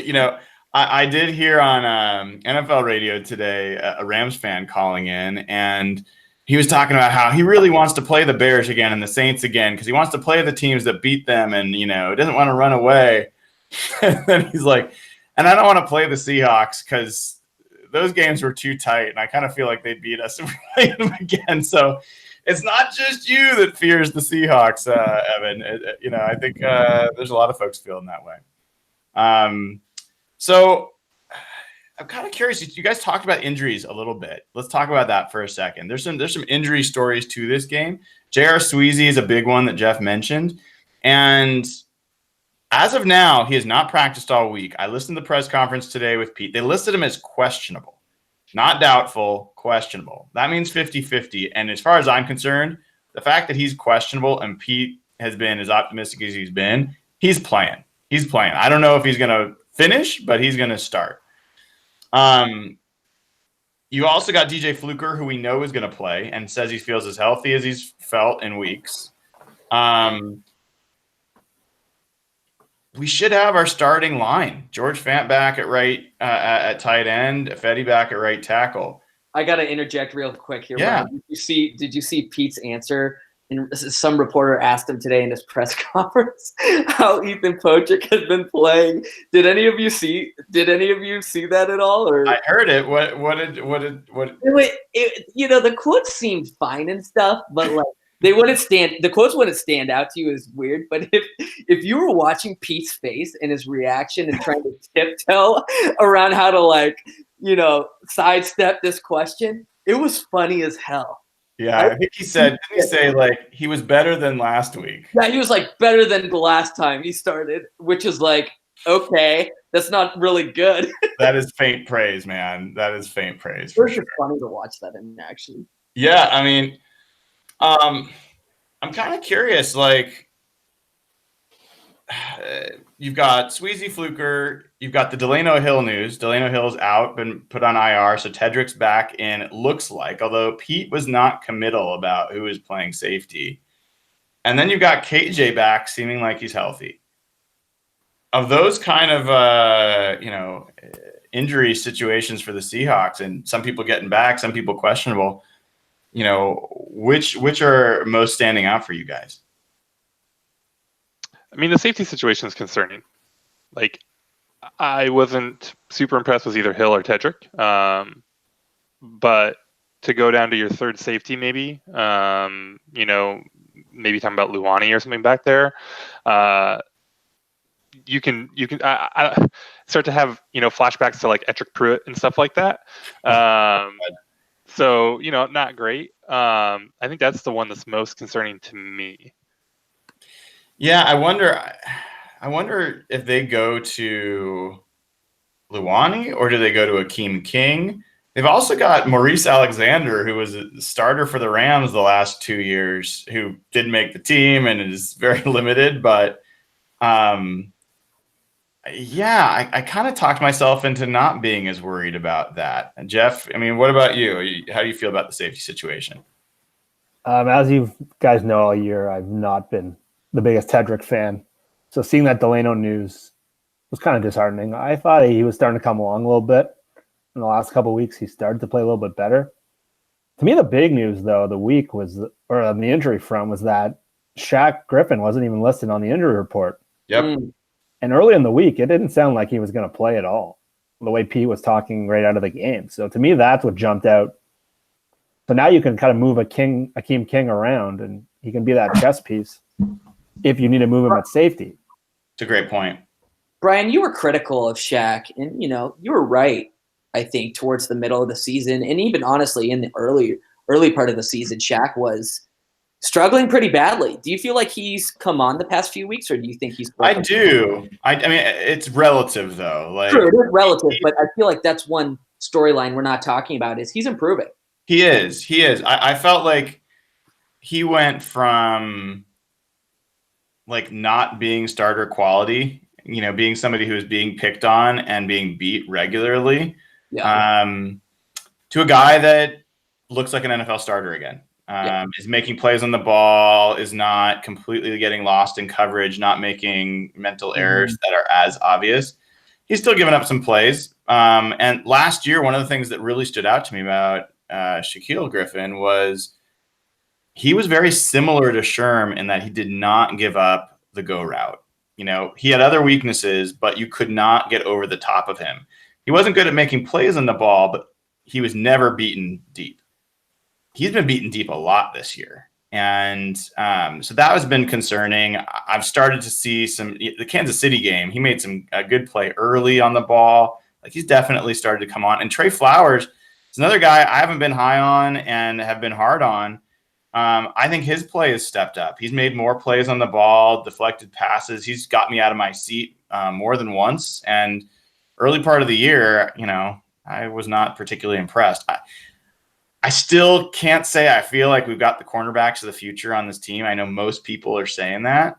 I did hear on NFL radio today a Rams fan calling in, and he was talking about how he really wants to play the Bears again and the Saints again because he wants to play the teams that beat them, and doesn't want to run away. And then he's like, and I don't want to play the Seahawks because those games were too tight, and I kind of feel like they beat us if we play them again. So it's not just you that fears the Seahawks, Evan. I think there's a lot of folks feeling that way. So I'm kind of curious. You guys talked about injuries a little bit. Let's talk about that for a second. There's some injury stories to this game. J.R. Sweezy is a big one that Jeff mentioned, and as of now, he has not practiced all week. I listened to the press conference today with Pete. They listed him as questionable, not doubtful, questionable. That means 50-50. And as far as I'm concerned, the fact that he's questionable and Pete has been as optimistic as he's been, he's playing. He's playing. I don't know if he's going to finish, but he's going to start. You also got DJ Fluker, who we know is going to play and says he feels as healthy as he's felt in weeks. We should have our starting line. George Fant back at right at tight end, Fetty back at right tackle. I got to interject real quick here. Yeah. Ryan. Did you see Pete's answer? And some reporter asked him today in his press conference how Ethan Pochick has been playing. Did any of you see that at all? Or I heard it. What? The quotes seemed fine and stuff, but like the quotes wouldn't stand out to you as weird. But if you were watching Pete's face and his reaction and trying to tiptoe around how to sidestep this question, it was funny as hell. Yeah, I think he said, didn't he say like he was better than last week? Yeah, he was like better than the last time he started, which is like, okay, that's not really good. That is faint praise, man. That is faint praise. It was just funny to watch that in action. Yeah, I mean, I'm kind of curious. Like, you've got Sweezy Fluker, you've got the Delano Hill news. Delano Hill's out, been put on IR, so Tedrick's back in. It looks like, although Pete was not committal about who is playing safety. And then you've got KJ back, seeming like he's healthy. Of those kind of injury situations for the Seahawks, and some people getting back, some people questionable. Which are most standing out for you guys? I mean, the safety situation is concerning. Like, I wasn't super impressed with either Hill or Tedrick. But to go down to your third safety, maybe, maybe talking about Luani or something back there, you can I start to have, flashbacks to like Ettrick Pruitt and stuff like that. So, not great. I think that's the one that's most concerning to me. Yeah, I wonder if they go to Luani or do they go to Akeem King? They've also got Maurice Alexander, who was a starter for the Rams the last 2 years, who didn't make the team and is very limited. But, I kind of talked myself into not being as worried about that. And Jeff, I mean, what about you? How do you feel about the safety situation? As you guys know all year, I've not been the biggest Tedrick fan. So seeing that Delano news was kind of disheartening. I thought he was starting to come along a little bit. In the last couple of weeks, he started to play a little bit better. To me, the big news, though, on the injury front, was that Shaq Griffin wasn't even listed on the injury report. Yep. And early in the week, it didn't sound like he was going to play at all, the way Pete was talking right out of the game. So to me, that's what jumped out. So now you can kind of move Akeem King around, and he can be that chess piece if you need to move him at safety. It's a great point. Brian, you were critical of Shaq, and you were right. I think, towards the middle of the season. And even honestly, in the early part of the season, Shaq was struggling pretty badly. Do you feel like he's come on the past few weeks, or do you think he's? I do. I mean, it's relative though. Like, true, it is relative, but I feel like that's one storyline we're not talking about is he's improving. He is. I felt like he went from like not being starter quality, being somebody who was being picked on and being beat regularly, to a guy that looks like an NFL starter again. Is making plays on the ball, is not completely getting lost in coverage, not making mental errors that are as obvious. He's still giving up some plays. And last year, one of the things that really stood out to me about Shaquille Griffin was he was very similar to Sherm in that he did not give up the go route. He had other weaknesses, but you could not get over the top of him. He wasn't good at making plays on the ball, but he was never beaten deep. He's been beaten deep a lot this year. And so that has been concerning. I've started to see the Kansas City game. He made a good play early on the ball. Like, he's definitely started to come on. And Trey Flowers is another guy I haven't been high on and have been hard on. I think his play has stepped up. He's made more plays on the ball, deflected passes. He's got me out of my seat more than once. And early part of the year, I was not particularly impressed. I still can't say I feel like we've got the cornerbacks of the future on this team. I know most people are saying that.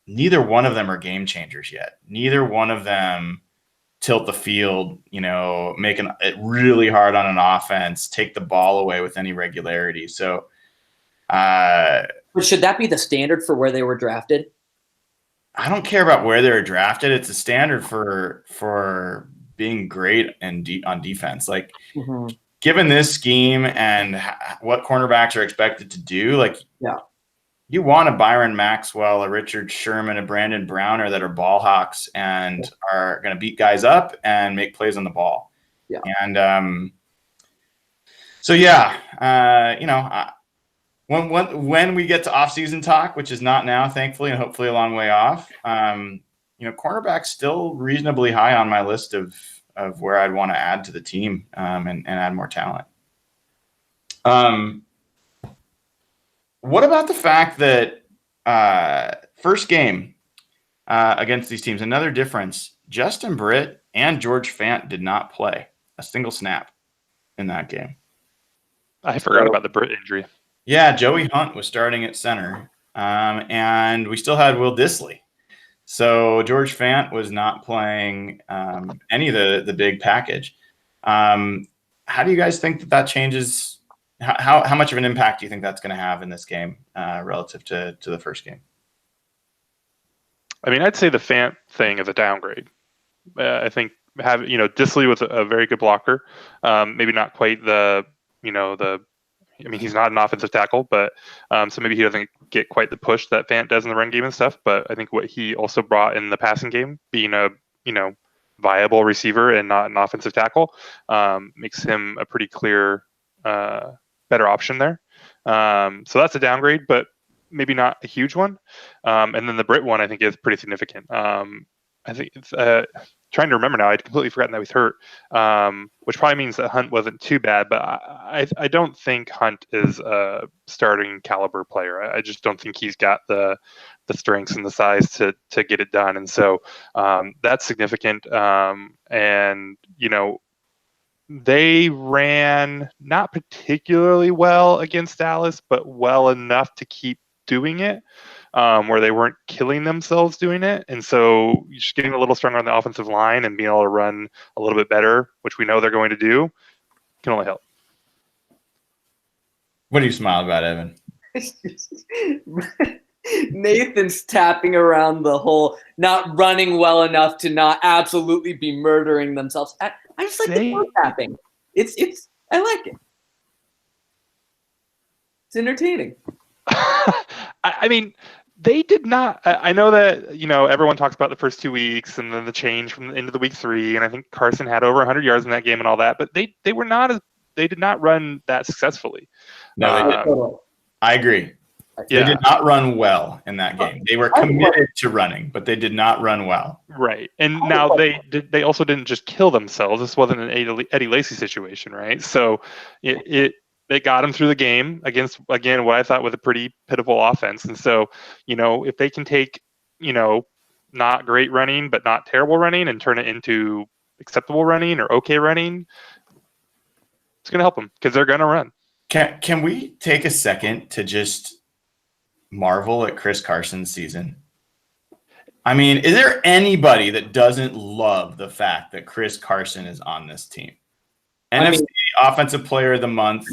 Neither one of them are game changers yet. Neither one of them tilt the field, making it really hard on an offense, take the ball away with any regularity. So, but should that be the standard for where they were drafted? I don't care about where they were drafted. It's a standard for being great and on defense. Like, given this scheme and what cornerbacks are expected to do, you want a Byron Maxwell, a Richard Sherman, a Brandon Browner that are ball hawks and are going to beat guys up and make plays on the ball. Yeah. And when we get to off-season talk, which is not now, thankfully, and hopefully a long way off, cornerback's still reasonably high on my list of where I'd want to add to the team and add more talent. What about the fact that first game against these teams, another difference, Justin Britt and George Fant did not play a single snap in that game. I forgot about the Britt injury. Yeah, Joey Hunt was starting at center, and we still had Will Dissly. So George Fant was not playing any of the big package. How do you guys think that changes? How much of an impact do you think that's going to have in this game relative to the first game? I mean, I'd say the Fant thing is a downgrade. I think Dissly was a very good blocker. Maybe not quite he's not an offensive tackle, but so maybe he doesn't get quite the push that Fant does in the run game and stuff. But I think what he also brought in the passing game, being a viable receiver and not an offensive tackle, makes him a pretty clear better option there. So that's a downgrade, but maybe not a huge one. And then the Britt one I think is pretty significant. I think it's trying to remember now. I'd completely forgotten that he's hurt, which probably means that Hunt wasn't too bad. But I don't think Hunt is a starting caliber player. I just don't think he's got the strengths and the size to get it done. And so that's significant. And they ran not particularly well against Dallas, but well enough to keep doing it. Where they weren't killing themselves doing it. And so just getting a little stronger on the offensive line and being able to run a little bit better, which we know they're going to do, can only help. What do you smile about, Evan? Nathan's tapping around the whole not running well enough to not absolutely be murdering themselves. I just like the phone tapping. I like it. It's entertaining. I mean, they did not. I know that everyone talks about the first 2 weeks and then the change from the end of the week 3, and I think Carson had over 100 yards in that game and all that. But they did not run that successfully. No, they didn't. I agree. They did not run well in that game. They were committed to running, but they did not run well. Right. And now they also didn't just kill themselves. This wasn't an Eddie Lacy situation, right? So it got them through the game against, again, what I thought was a pretty pitiful offense. And so, if they can take, not great running, but not terrible running and turn it into acceptable running or okay running, it's going to help them because they're going to run. Can we take a second to just marvel at Chris Carson's season? I mean, is there anybody that doesn't love the fact that Chris Carson is on this team? NFC Offensive Player of the Month.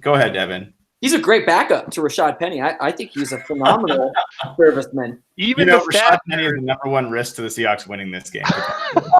Go ahead, Devin. He's a great backup to Rashad Penny. I think he's a phenomenal serviceman. Even Rashad Penny is the number one risk to the Seahawks winning this game.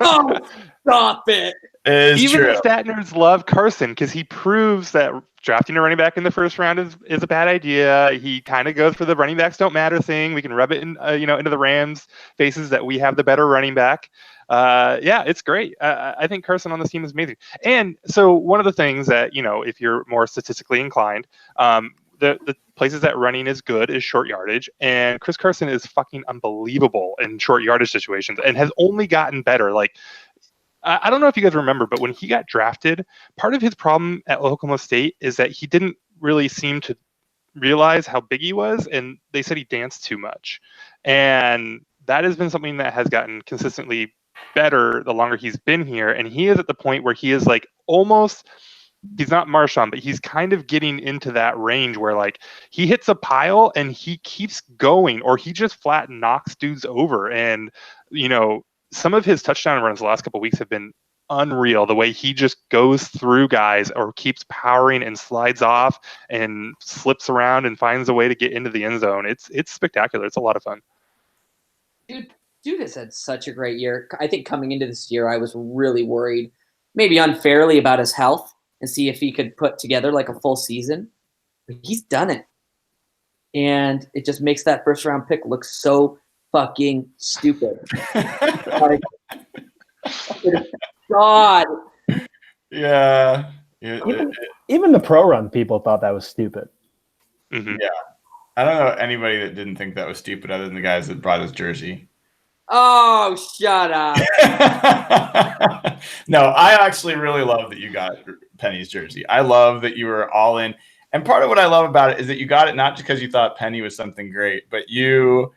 Oh, stop it. Even the stat nerds love Carson because he proves that drafting a running back in the first round is a bad idea. He kind of goes for the running backs don't matter thing. We can rub it in, into the Rams' faces that we have the better running back. It's great. I think Carson on this team is amazing. And so one of the things that, if you're more statistically inclined, the places that running is good is short yardage. And Chris Carson is fucking unbelievable in short yardage situations and has only gotten better. Like, I don't know if you guys remember, but when he got drafted, part of his problem at Oklahoma State is that he didn't really seem to realize how big he was. And they said he danced too much. And that has been something that has gotten consistently better the longer he's been here. And he is at the point where he is like almost, he's not Marshawn, but he's kind of getting into that range where like he hits a pile and he keeps going, or he just flat knocks dudes over. And, some of his touchdown runs the last couple of weeks have been unreal. The way he just goes through guys or keeps powering and slides off and slips around and finds a way to get into the end zone. It's spectacular. It's a lot of fun. Dude has had such a great year. I think coming into this year, I was really worried, maybe unfairly, about his health and see if he could put together like a full season. But he's done it. And it just makes that first round pick look so fucking stupid. Like, God. Yeah. Even the pro run people thought that was stupid. Mm-hmm. Yeah. I don't know anybody that didn't think that was stupid other than the guys that brought his jersey. Oh, shut up. No, I actually really love that you got Penny's jersey. I love that you were all in. And part of what I love about it is that you got it not just because you thought Penny was something great, but you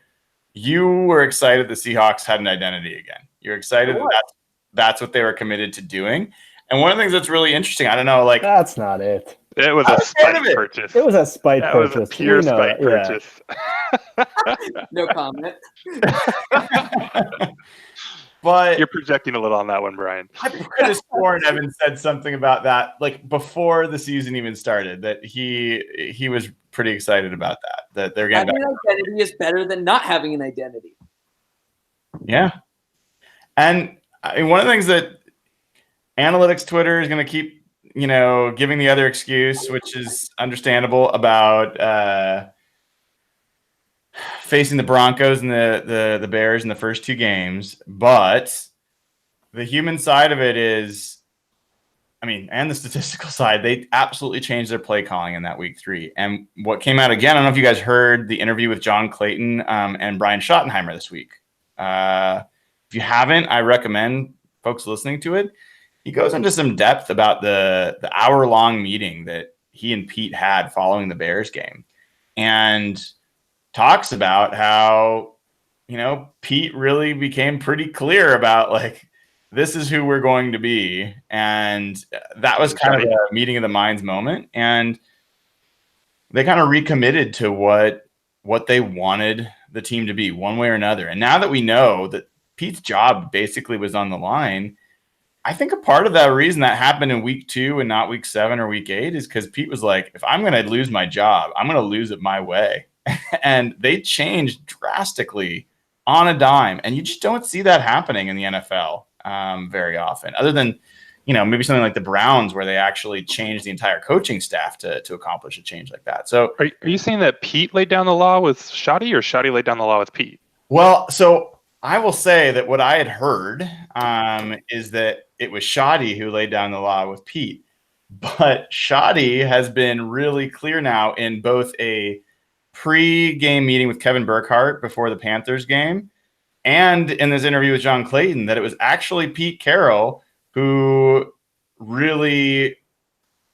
were excited the Seahawks had an identity again. You're excited that's what they were committed to doing. And one of the things that's really interesting, I don't know, like that's not it. It was a spite purchase. It was a spite purchase. Was a pure spite purchase. No comment. But you're projecting a little on that one, Brian. I could have sworn Evan said something about that, like before the season even started, that he was pretty excited about that they're getting having an identity is better than not having an identity. Yeah. And I mean, one of the things that analytics Twitter is going to keep, giving the other excuse, which is understandable, about facing the Broncos and the Bears in the first two games. But the human side of it is, and the statistical side, they absolutely changed their play calling in that week 3. And what came out again, I don't know if you guys heard the interview with John Clayton and Brian Schottenheimer this week. If you haven't, I recommend folks listening to it. He goes into some depth about the hour-long meeting that he and Pete had following the Bears game, and talks about how, Pete really became pretty clear about, like, this is who we're going to be. And that was kind of a meeting of the minds moment. And they kind of recommitted to what they wanted the team to be one way or another. And now that we know that Pete's job basically was on the line, I think a part of that reason that happened in week 2 and not week 7 or week 8 is because Pete was like, if I'm going to lose my job, I'm going to lose it my way. And they changed drastically on a dime. And you just don't see that happening in the NFL very often, other than, maybe something like the Browns, where they actually changed the entire coaching staff to accomplish a change like that. So are you saying that Pete laid down the law with Shoddy, or Shoddy laid down the law with Pete? Well, so I will say that what I had heard is that it was Shoddy who laid down the law with Pete. But Shoddy has been really clear now in both a pre-game meeting with Kevin Burkhardt before the Panthers game and in this interview with John Clayton that it was actually Pete Carroll who really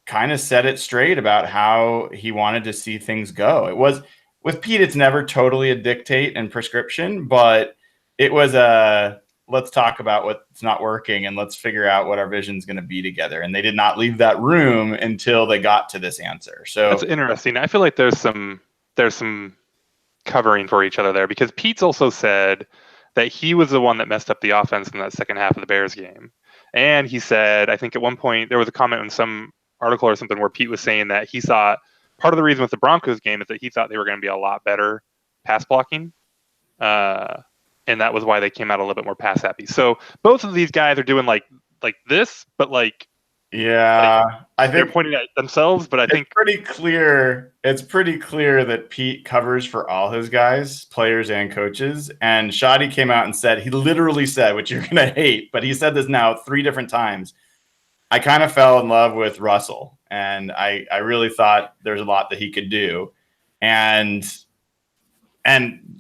kind of set it straight about how he wanted to see things go. It was with Pete, it's never totally a dictate and prescription, but it was a let's talk about what's not working and let's figure out what our vision is going to be together. And they did not leave that room until they got to this answer. So that's interesting. I feel like there's some covering for each other there, because Pete's also said that he was the one that messed up the offense in that second half of the Bears game. And he said, I think at one point there was a comment in some article or something where Pete was saying that he thought part of the reason with the Broncos game is that he thought they were going to be a lot better pass blocking. And that was why they came out a little bit more pass happy. So both of these guys are doing like this, but yeah, I think they're pointing at themselves, but I think it's pretty clear that Pete covers for all his guys, players and coaches. And Shoddy came out and said, he literally said, which you're going to hate, but he said this now 3 different times. I kind of fell in love with Russell, and I really thought there's a lot that he could do. And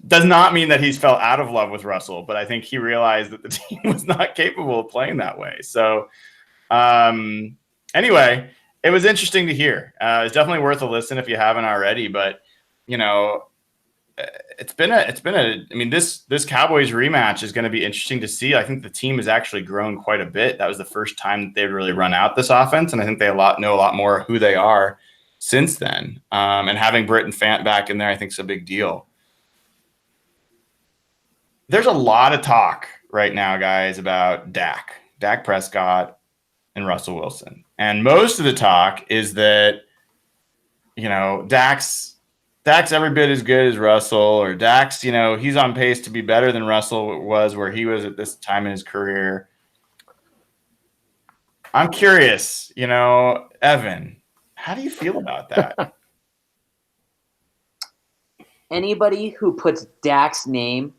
does not mean that he's fell out of love with Russell, but I think he realized that the team was not capable of playing that way. So anyway, it was interesting to hear. It's definitely worth a listen if you haven't already, but you know, it's been a, I mean, this Cowboys rematch is going to be interesting to see. I think the team has actually grown quite a bit. That was the first time that they'd really run out this offense. And I think they know a lot more who they are since then. And having Britt and Fant back in there, I think is a big deal. There's a lot of talk right now, guys, about Dak Prescott and Russell Wilson. And most of the talk is that, you know, Dak's every bit as good as Russell, or Dak's, you know, he's on pace to be better than Russell was where he was at this time in his career. I'm curious, you know, Evan, how do you feel about that? Anybody who puts Dak's name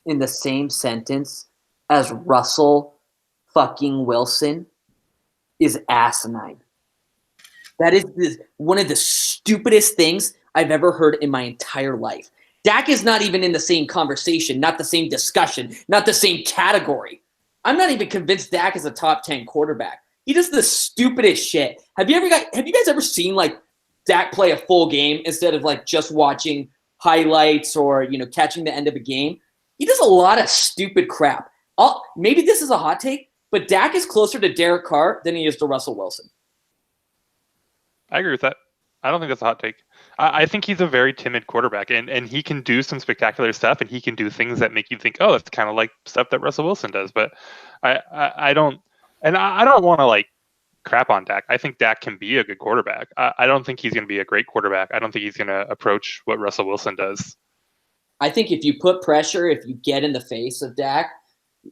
in the same sentence as Russell fucking Wilson is asinine. That is one of the stupidest things I've ever heard in my entire life. Dak is not even in the same conversation, not the same discussion, not the same category. I'm not even convinced Dak is a top 10 quarterback. He does the stupidest shit. Have you guys ever seen like Dak play a full game instead of like just watching highlights or, you know, catching the end of a game? He does a lot of stupid crap. Maybe this is a hot take, but Dak is closer to Derek Carr than he is to Russell Wilson. I agree with that. I don't think that's a hot take. I think he's a very timid quarterback, and he can do some spectacular stuff, and he can do things that make you think, oh, that's kind of like stuff that Russell Wilson does. But I don't want to like crap on Dak. I think Dak can be a good quarterback. I don't think he's going to be a great quarterback. I don't think he's going to approach what Russell Wilson does. I think if you put pressure, if you get in the face of Dak,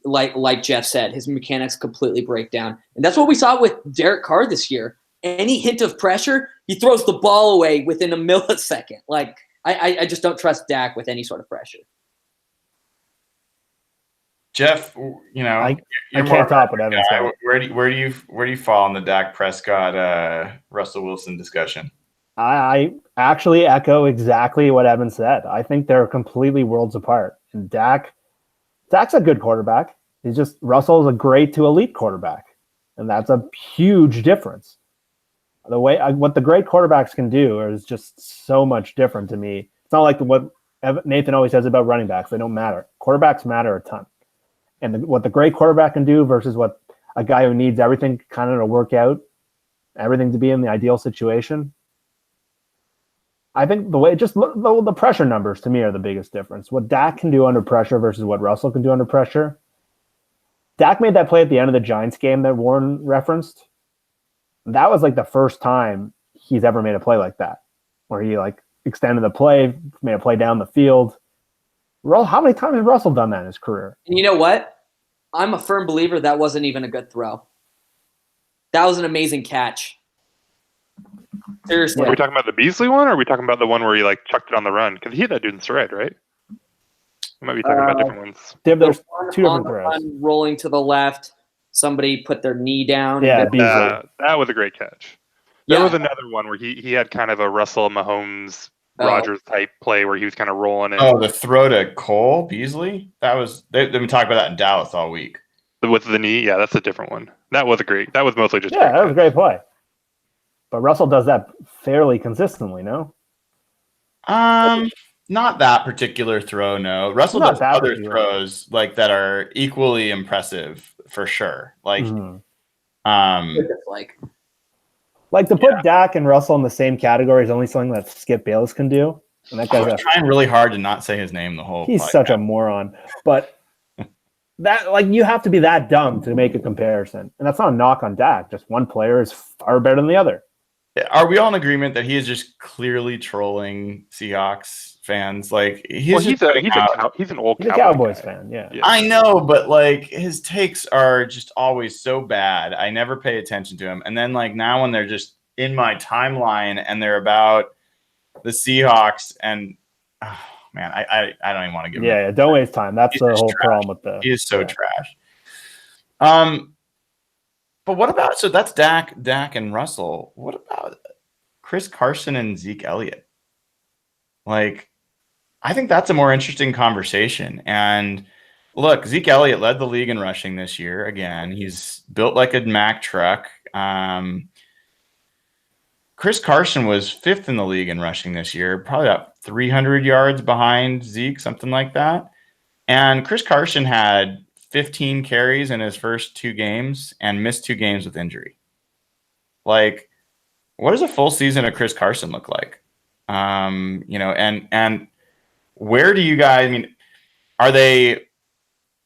like Jeff said, his mechanics completely break down. And that's what we saw with Derek Carr this year. Any hint of pressure, he throws the ball away within a millisecond. Like, I just don't trust Dak with any sort of pressure. Jeff, you know, I can't top what Evan said. Where do you fall in the Dak Prescott Russell Wilson discussion? I actually echo exactly what Evan said. I think they're completely worlds apart. And Dak's a good quarterback. He's just Russell's a great to elite quarterback, and that's a huge difference. The way what the great quarterbacks can do is just so much different to me. It's not like what Nathan always says about running backs; they don't matter. Quarterbacks matter a ton, and what the great quarterback can do versus what a guy who needs everything kind of to work out, everything to be in the ideal situation. I think the pressure numbers to me are the biggest difference. What Dak can do under pressure versus what Russell can do under pressure. Dak made that play at the end of the Giants game that Warren referenced. That was like the first time he's ever made a play like that, where he like extended the play, made a play down the field. How many times has Russell done that in his career? And you know what? I'm a firm believer that wasn't even a good throw. That was an amazing catch. Seriously. Are we talking about the Beasley one, or are we talking about the one where he like chucked it on the run? Because he hit that dude in stride, right? We might be talking about different ones. There's The two different throws. Rolling to the left, somebody put their knee down. Yeah, and Beasley. That was a great catch. There was another one where he had kind of a Russell Mahomes Rodgers type play where he was kind of rolling in. Oh, the throw to Cole Beasley? That was they've been talking about that in Dallas all week. With the knee, yeah, that's a different one. That was mostly just that was a great play. But Russell does that fairly consistently, no? Not that particular throw, no. Russell does other throws like that are equally impressive for sure. Like like to put Dak and Russell in the same category is only something that Skip Bayless can do. And that guy's trying really hard to not say his name the whole He's podcast. Such a moron. But that you have to be that dumb to make a comparison. And that's not a knock on Dak. Just one player is far better than the other. Are we all in agreement that he is just clearly trolling Seahawks fans? Like he's an old Cowboys fan. Yeah, I know, but like his takes are just always so bad. I never pay attention to him, and then like now when they're just in my timeline and they're about the Seahawks, and oh, man, I don't even want to give him. Yeah, don't waste time. That's the whole problem with he is so trash. But what about that's Dak and Russell? What about Chris Carson and Zeke Elliott? Like, I think that's a more interesting conversation. And look, Zeke Elliott led the league in rushing this year. Again, he's built like a Mack truck. Chris Carson was 5th in the league in rushing this year, probably about 300 yards behind Zeke, something like that. And Chris Carson had 15 carries in his first 2 games and missed 2 games with injury. Like, what does a full season of Chris Carson look like? And where do you guys, I mean, are they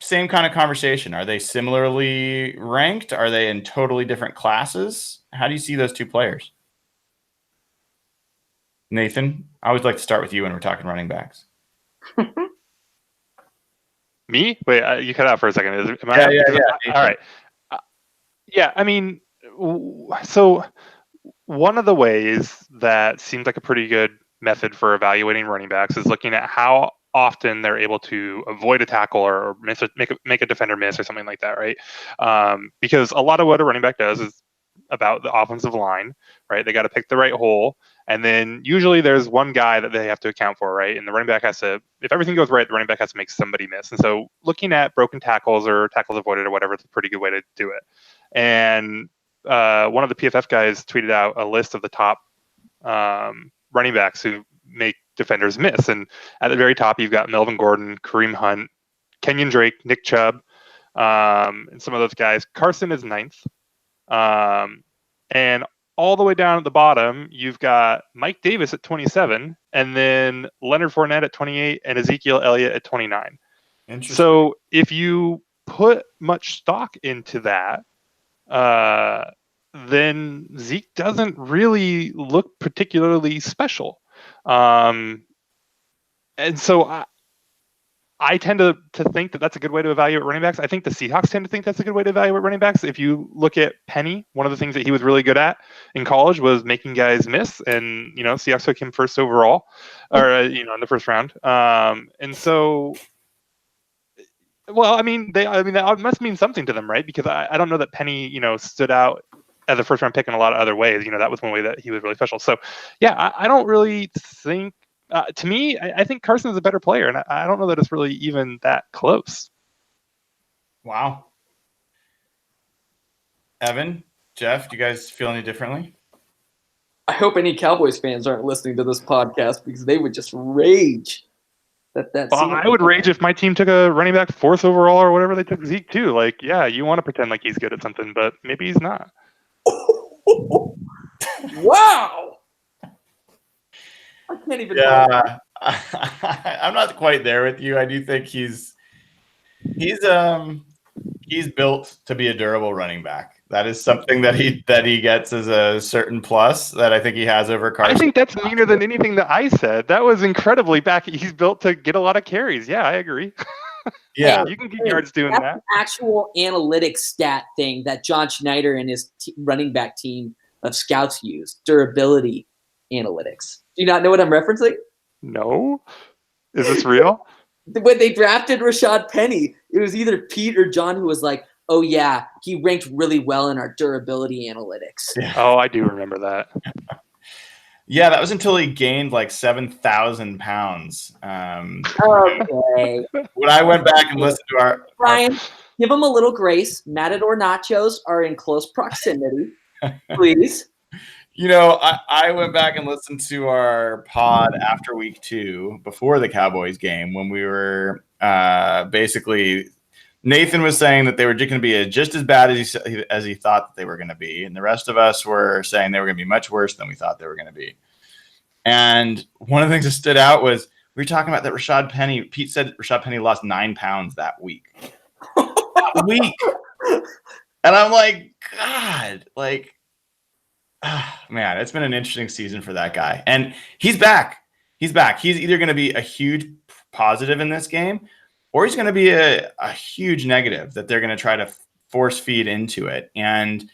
same kind of conversation? Are they similarly ranked? Are they in totally different classes? How do you see those 2 players? Nathan, I always like to start with you when we're talking running backs. Me? Wait, you cut out for a second. Yeah. All right. I mean, so one of the ways that seems like a pretty good method for evaluating running backs is looking at how often they're able to avoid a tackle or make a defender miss or something like that, right? Because a lot of what a running back does is about the offensive line, right? They got to pick the right hole. And then usually there's one guy that they have to account for, right? And the running back has to, if everything goes right, the running back has to make somebody miss. And so looking at broken tackles or tackles avoided or whatever, it's a pretty good way to do it. And one of the PFF guys tweeted out a list of the top running backs who make defenders miss. And at the very top, you've got Melvin Gordon, Kareem Hunt, Kenyon Drake, Nick Chubb, and some of those guys. Carson is 9th. And all the way down at the bottom, you've got Mike Davis at 27, and then Leonard Fournette at 28, and Ezekiel Elliott at 29. So if you put much stock into that, then Zeke doesn't really look particularly special. And so I tend to think that that's a good way to evaluate running backs. I think the Seahawks tend to think that's a good way to evaluate running backs. If you look at Penny, one of the things that he was really good at in college was making guys miss, and Seahawks took him first overall, or in the first round. And so, well, I mean that must mean something to them, right? Because I don't know that Penny stood out as a first round pick in a lot of other ways. That was one way that he was really special. So, yeah, I don't really think. To me, I think Carson is a better player, and I don't know that it's really even that close. Wow. Evan, Jeff, do you guys feel any differently? I hope any Cowboys fans aren't listening to this podcast because they would just rage. I would rage if my team took a running back 4th overall or whatever they took Zeke too. Like, yeah, you want to pretend like he's good at something, but maybe he's not. Wow. I can't even. Yeah, I'm not quite there with you. I do think he's built to be a durable running back. That is something that he gets as a certain plus that I think he has over Carson. I think that's meaner than anything that I said. That was incredibly back. He's built to get a lot of carries. Yeah, I agree. Yeah, you can get yards doing that. An actual analytics stat thing that John Schneider and his running back team of scouts use: durability analytics. Do you not know what I'm referencing? No. Is this real? When they drafted Rashad Penny, it was either Pete or John who was like, oh yeah, he ranked really well in our durability analytics. Yeah. Oh, I do remember that. Yeah, that was until he gained like 7,000 pounds. Okay. When I went back and listened to our Brian, give him a little grace. Matador nachos are in close proximity. Please. I went back and listened to our pod after week 2 before the Cowboys game when we were basically Nathan was saying that they were going to be just as bad as he thought that they were going to be. And the rest of us were saying they were going to be much worse than we thought they were going to be. And one of the things that stood out was we were talking about that Rashad Penny. Pete said Rashad Penny lost 9 pounds that week. And I'm like, God, like, man, it's been an interesting season for that guy. And he's back. He's back. He's either going to be a huge positive in this game or he's going to be a huge negative that they're going to try to force feed into it. And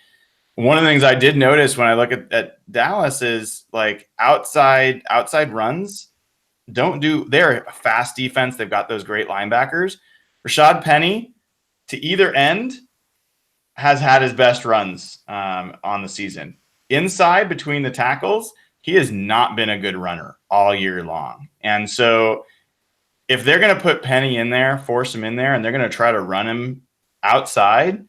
one of the things I did notice when I look at Dallas is like outside runs they're a fast defense. They've got those great linebackers. Rashad Penny to either end has had his best runs on the season. Inside between the tackles, he has not been a good runner all year long. And so if they're going to put Penny in there, force him in there, and they're going to try to run him outside,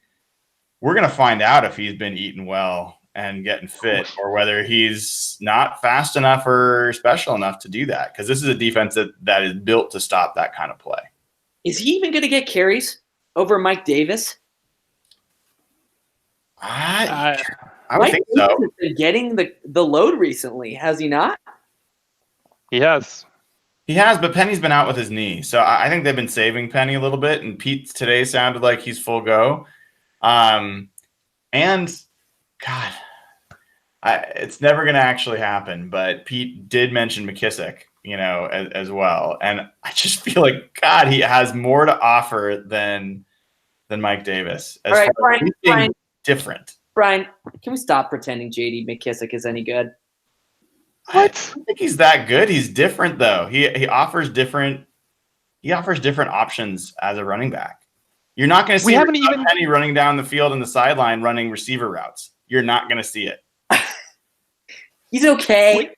we're going to find out if he's been eating well and getting fit or whether he's not fast enough or special enough to do that. Because this is a defense that is built to stop that kind of play. Is he even going to get carries over Mike Davis? I would think so. Davis has been getting the load recently, has he not? He has. He has, but Penny's been out with his knee. So I think they've been saving Penny a little bit. And Pete today sounded like he's full go. And God, it's never going to actually happen. But Pete did mention McKissick, as well. And I just feel like, God, he has more to offer than Mike Davis. All right, Brian, different. Brian, can we stop pretending J.D. McKissick is any good? What? I don't think he's that good. He's different though. He offers different options as a running back. You're not going to see Penny running down the field in the sideline running receiver routes. You're not going to see it. He's okay.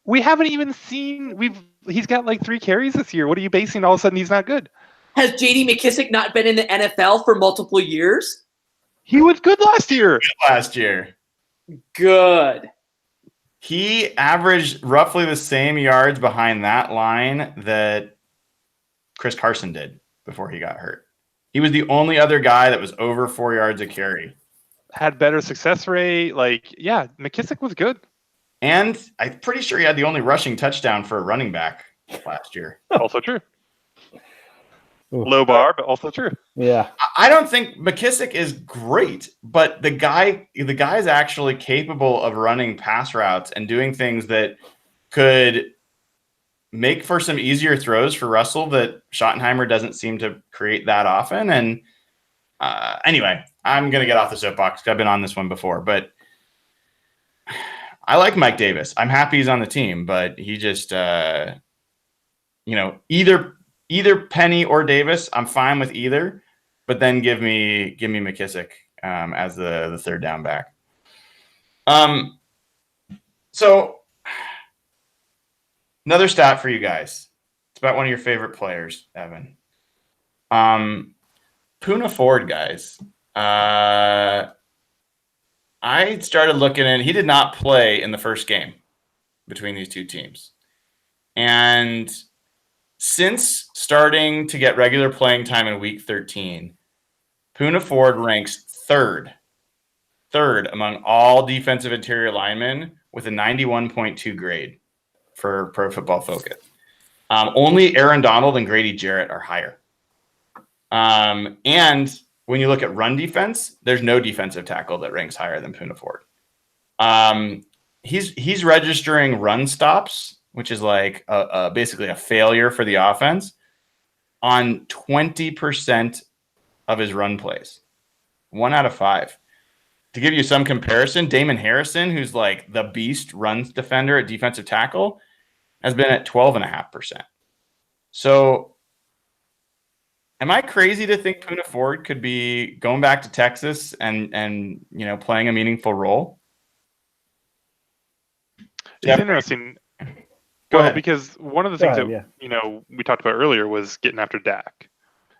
We haven't even seen he's got like 3 carries this year. What are you basing all of a sudden he's not good? Has J.D. McKissick not been in the NFL for multiple years? He was good last year. Good. He averaged roughly the same yards behind that line that Chris Carson did before he got hurt. He was the only other guy that was over 4 yards a carry. Had better success rate. McKissick was good. And I'm pretty sure he had the only rushing touchdown for a running back last year. Also true. Low bar, but also true. Yeah. I don't think McKissick is great, but the guy is actually capable of running pass routes and doing things that could make for some easier throws for Russell that Schottenheimer doesn't seem to create that often. And anyway, I'm going to get off the soapbox. I've been on this one before, but I like Mike Davis. I'm happy he's on the team, but he just, either Penny or Davis, I'm fine with either, but then give me McKissick as the third down back. So another stat for you guys. It's about one of your favorite players, Evan. Poona Ford, guys. I started looking in. He did not play in the first game between these two teams. And since starting to get regular playing time in week 13, Poona Ford ranks third among all defensive interior linemen with a 91.2 grade for Pro Football Focus. Only Aaron Donald and Grady Jarrett are higher. And when you look at run defense, there's no defensive tackle that ranks higher than Poona Ford. He's registering run stops, which is like basically a failure for the offense, on 20% of his run plays. 1 out of 5. To give you some comparison, Damon Harrison, who's like the beast runs defender at defensive tackle, has been at 12.5%. So Am I crazy to think Puna Ford could be going back to Texas and playing a meaningful role? It's interesting. Go Well, ahead. because one of the things yeah. that we talked about earlier was getting after Dak,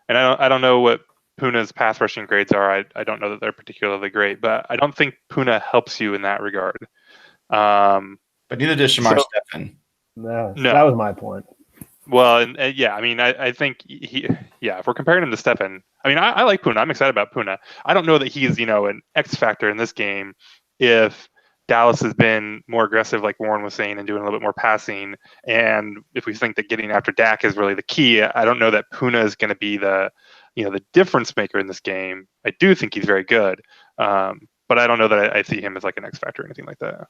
and I don't know what Puna's pass rushing grades are. I don't know that they're particularly great, but I don't think Puna helps you in that regard. But neither does Shamar Stephen. No, No. that was my point. Well, and yeah, I mean, I think if we're comparing him to Stephen, I mean, I like Puna. I'm excited about Puna. I don't know that he's, an X factor in this game if Dallas has been more aggressive, like Warren was saying, and doing a little bit more passing. And if we think that getting after Dak is really the key, I don't know that Puna is going to be the difference maker in this game. I do think he's very good, but I don't know that I see him as like an X factor or anything like that.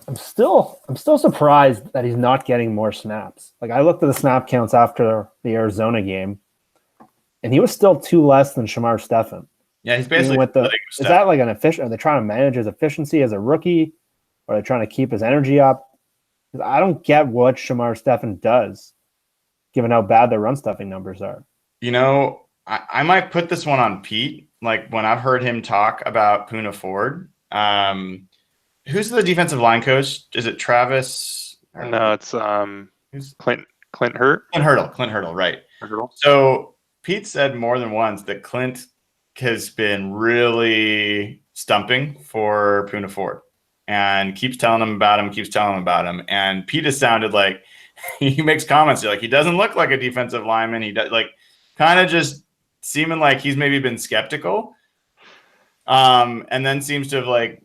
I'm still surprised that he's not getting more snaps. Like, I looked at the snap counts after the Arizona game, and he was still 2 less than Shamar Stephen. Yeah, he's basically is that like an efficient? Are they trying to manage his efficiency as a rookie, or are they trying to keep his energy up? I don't get what Shamar Stephen does, given how bad their run stuffing numbers are. I might put this one on Pete. Like, when I've heard him talk about Puna Ford. Who's the defensive line coach? Is it Travis? No, it's Clint Hurt. Clint Hurdle, right. Hurdle. So Pete said more than once that Clint has been really stumping for Puna Ford and keeps telling him about him. And Pete has sounded like he makes comments like he doesn't look like a defensive lineman. He does, like, kind of just seeming like he's maybe been skeptical. And then seems to have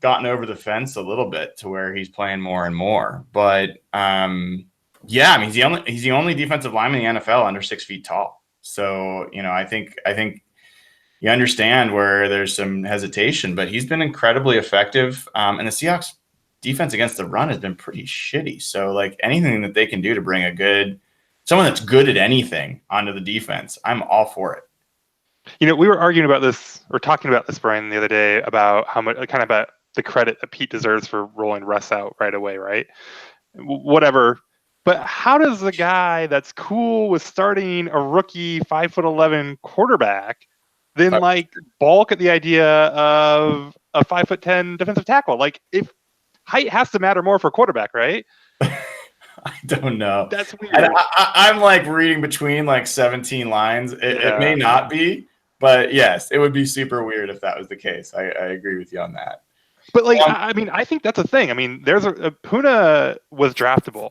gotten over the fence a little bit to where he's playing more and more. But I mean, he's the only defensive lineman in the NFL under 6 feet tall. So, I think you understand where there's some hesitation, but he's been incredibly effective. And the Seahawks defense against the run has been pretty shitty. So, anything that they can do to bring someone that's good at anything onto the defense, I'm all for it. We were arguing about this, or talking about this, Brian, the other day, about how much, kind of about the credit that Pete deserves for rolling Russ out right away, right? Whatever. But how does the guy that's cool with starting a rookie 5'11" quarterback then balk at the idea of a 5'10" defensive tackle? If height has to matter more for a quarterback, right? I don't know. That's weird. I'm reading between 17 lines. It may not be, but yes, it would be super weird if that was the case. I agree with you on that. But I think that's a thing. I mean, there's Puna was draftable,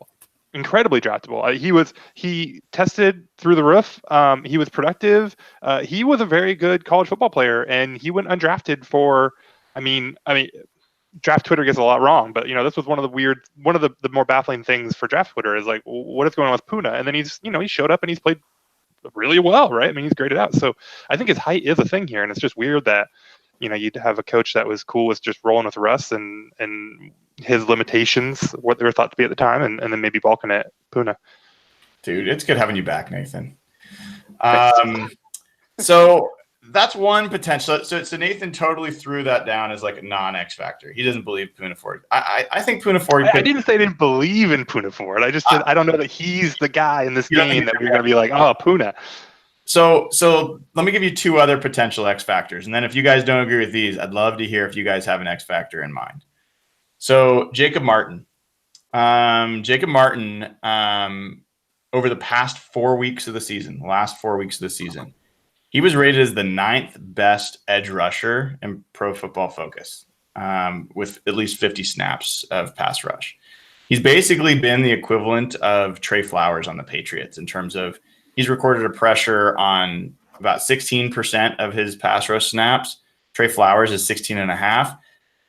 incredibly draftable. He tested through the roof. He was productive. He was a very good college football player, and he went undrafted for. I mean, draft Twitter gets a lot wrong, but this was one of the more baffling things for draft Twitter is what is going on with Puna, and then he showed up and he's played really well, right? I mean, he's graded out. So I think his height is a thing here, and it's just weird that you'd have a coach that was cool with just rolling with Russ and his limitations, what they were thought to be at the time, and then maybe balking at Puna. Dude, it's good having you back, Nathan. So that's one potential. So Nathan totally threw that down as a non-X factor. He doesn't believe Puna Ford. I think Puna Ford. I didn't say I didn't believe in Puna Ford. I just said I don't know that he's the guy in this game that we're going to be like, oh, Puna. So let me give you 2 other potential X factors, and then if you guys don't agree with these, I'd love to hear if you guys have an X factor in mind. So Jacob Martin. Over the past 4 weeks of the season, he was rated as the 9th best edge rusher in Pro Football Focus, with at least 50 snaps of pass rush. He's basically been the equivalent of Trey Flowers on the Patriots in terms of he's recorded a pressure on about 16% of his pass rush snaps. Trey Flowers is 16.5.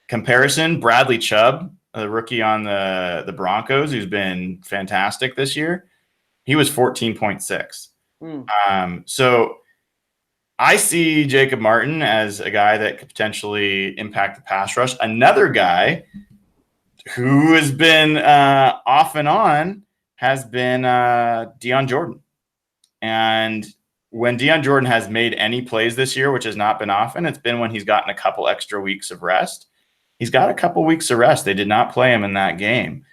Comparison, Bradley Chubb, the rookie on the Broncos, who's been fantastic this year, he was 14.6. So I see Jacob Martin as a guy that could potentially impact the pass rush. Another guy who has been off and on has been Deion Jordan. And when Deion Jordan has made any plays this year, which has not been often, it's been when he's gotten a couple extra weeks of rest. He's got a couple weeks of rest. They did not play him in that game.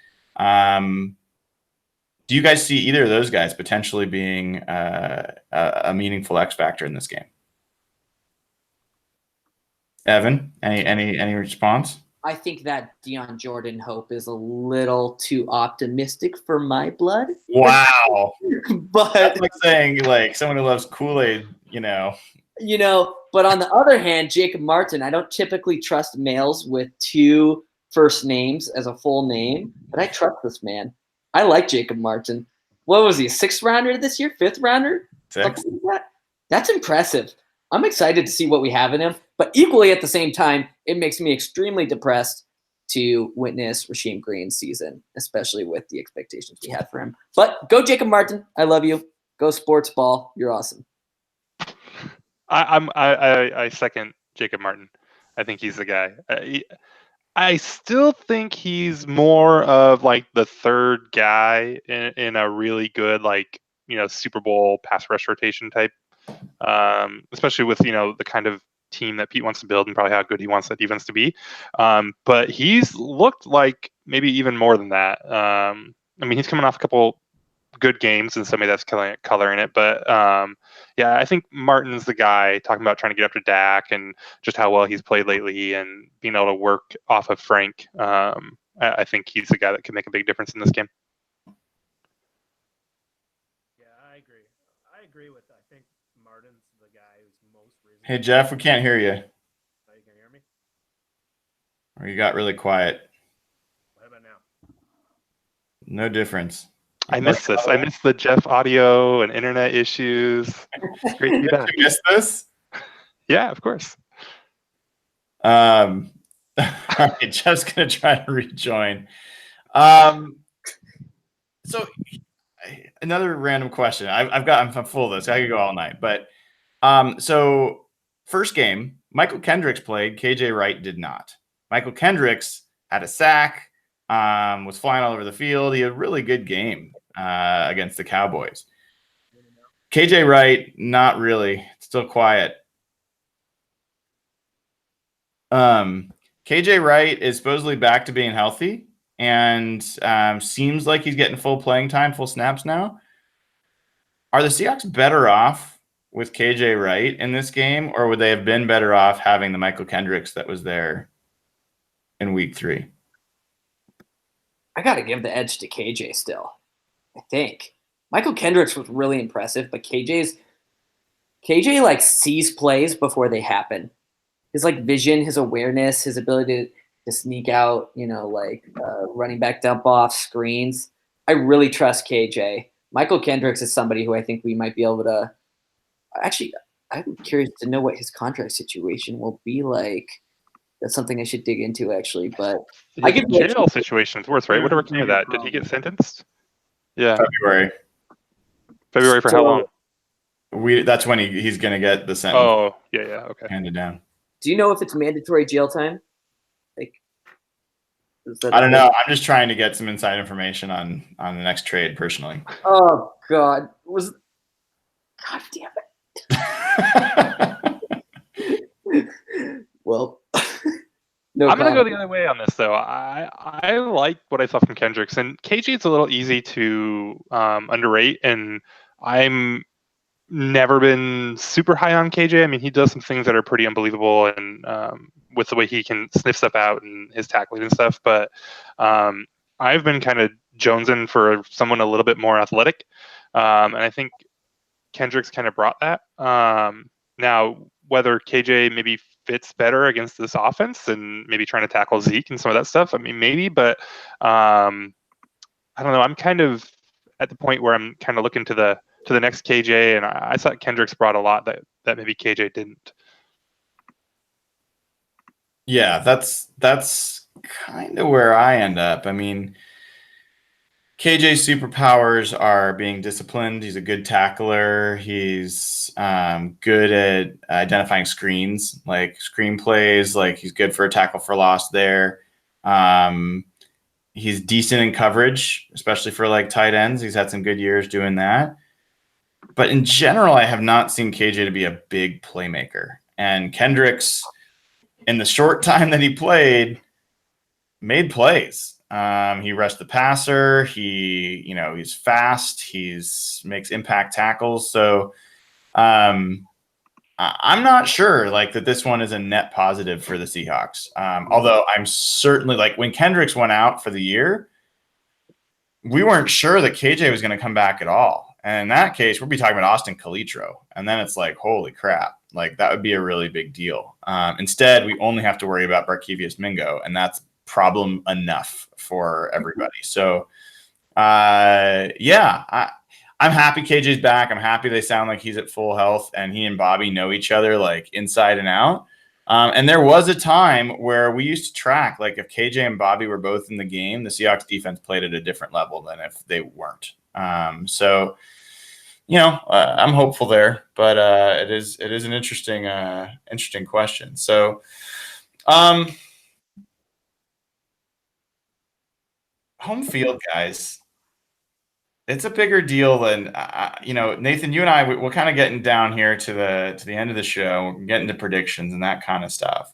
Do you guys see either of those guys potentially being a meaningful X factor in this game? Evan, any response? I think that Deion Jordan hope is a little too optimistic for my blood. Wow. But That's like saying like someone who loves Kool-Aid, but on the other hand, Jacob Martin, I don't typically trust males with 2 first names as a full name, but I trust this man. I like Jacob Martin. What was he, a 6th rounder this year? 5th rounder? 6. Something like that? That's impressive. I'm excited to see what we have in him, but equally at the same time, it makes me extremely depressed to witness Rasheem Green's season, especially with the expectations we had for him. But go Jacob Martin. I love you. Go sports ball. You're awesome. I second Jacob Martin. I think he's the guy. I still think he's more of like the 3rd guy in a really good Super Bowl pass rush rotation type, especially with the kind of team that Pete wants to build and probably how good he wants that defense to be. But he's looked like maybe even more than that. He's coming off a couple good games and somebody that's color in it. But I think Martin's the guy, talking about trying to get up to Dak and just how well he's played lately and being able to work off of Frank. I think he's the guy that can make a big difference in this game. Yeah, I agree. I think Martin's the guy who's most reasonable. Hey, Jeff, we can't hear you. Oh, you can hear me? Or you got really quiet. What about now? No difference. I missed this. I missed the Jeff audio and internet issues. It's great to be back. You missed this? Yeah, of course. All right, Jeff's gonna try to rejoin. So another random question. I'm full of this. I could go all night. But so first game, Michael Kendricks played. KJ Wright did not. Michael Kendricks had a sack. Was flying all over the field. He had a really good game against the Cowboys. KJ Wright, not really. Still quiet. KJ Wright is supposedly back to being healthy and seems like he's getting full playing time, full snaps now. Are the Seahawks better off with KJ Wright in this game, or would they have been better off having the Michael Kendricks that was there in week 3? I got to give the edge to KJ still, I think. Michael Kendricks was really impressive, but KJ sees plays before they happen. His vision, his awareness, his ability to sneak out, running back dump off screens. I really trust KJ. Michael Kendricks is somebody who I think we might be able to – actually, I'm curious to know what his contract situation will be like. That's something I should dig into, actually. But I get jail situation is worse, right? Whatever came of that. Did he get sentenced? Yeah. February for how long? That's when he's going to get the sentence. Oh, yeah, okay. Handed down. Do you know if it's mandatory jail time? I don't know. I'm just trying to get some inside information on the next trade personally. Oh, God. God damn it. Well, no. I'm going to go the other way on this, though. I like what I saw from Kendricks, and KJ's a little easy to underrate, and I'm never been super high on KJ. He does some things that are pretty unbelievable, and with the way he can sniff stuff out and his tackling and stuff. But I've been kind of jonesing for someone a little bit more athletic, and I think Kendricks kind of brought that. Now, whether KJ maybe fits better against this offense and maybe trying to tackle Zeke and some of that stuff, maybe, but I don't know. I'm kind of at the point where I'm kind of looking to the next KJ, and I thought Kendricks brought a lot that maybe KJ didn't. Yeah, that's kind of where I end up. KJ's superpowers are being disciplined. He's a good tackler. He's good at identifying screens, like screen plays. He's good for a tackle for loss there. He's decent in coverage, especially for tight ends. He's had some good years doing that. But in general, I have not seen KJ to be a big playmaker. And Kendricks, in the short time that he played, made plays. He rushed the passer. He's fast. Makes impact tackles. So I'm not sure that this one is a net positive for the Seahawks. Although I'm certainly when Kendricks went out for the year, we weren't sure that KJ was going to come back at all. And in that case, we'll be talking about Austin Calitro. And then it's holy crap. That would be a really big deal. Instead, we only have to worry about Barkevius Mingo, and that's problem enough for everybody. So, I'm happy KJ's back. I'm happy they sound like he's at full health, and he and Bobby know each other inside and out. And there was a time where we used to track, if KJ and Bobby were both in the game, the Seahawks defense played at a different level than if they weren't. I'm hopeful there, but it is an interesting question. So, home field, guys. It's a bigger deal than Nathan. You and I, we're kind of getting down here to the end of the show. We're getting to predictions and that kind of stuff.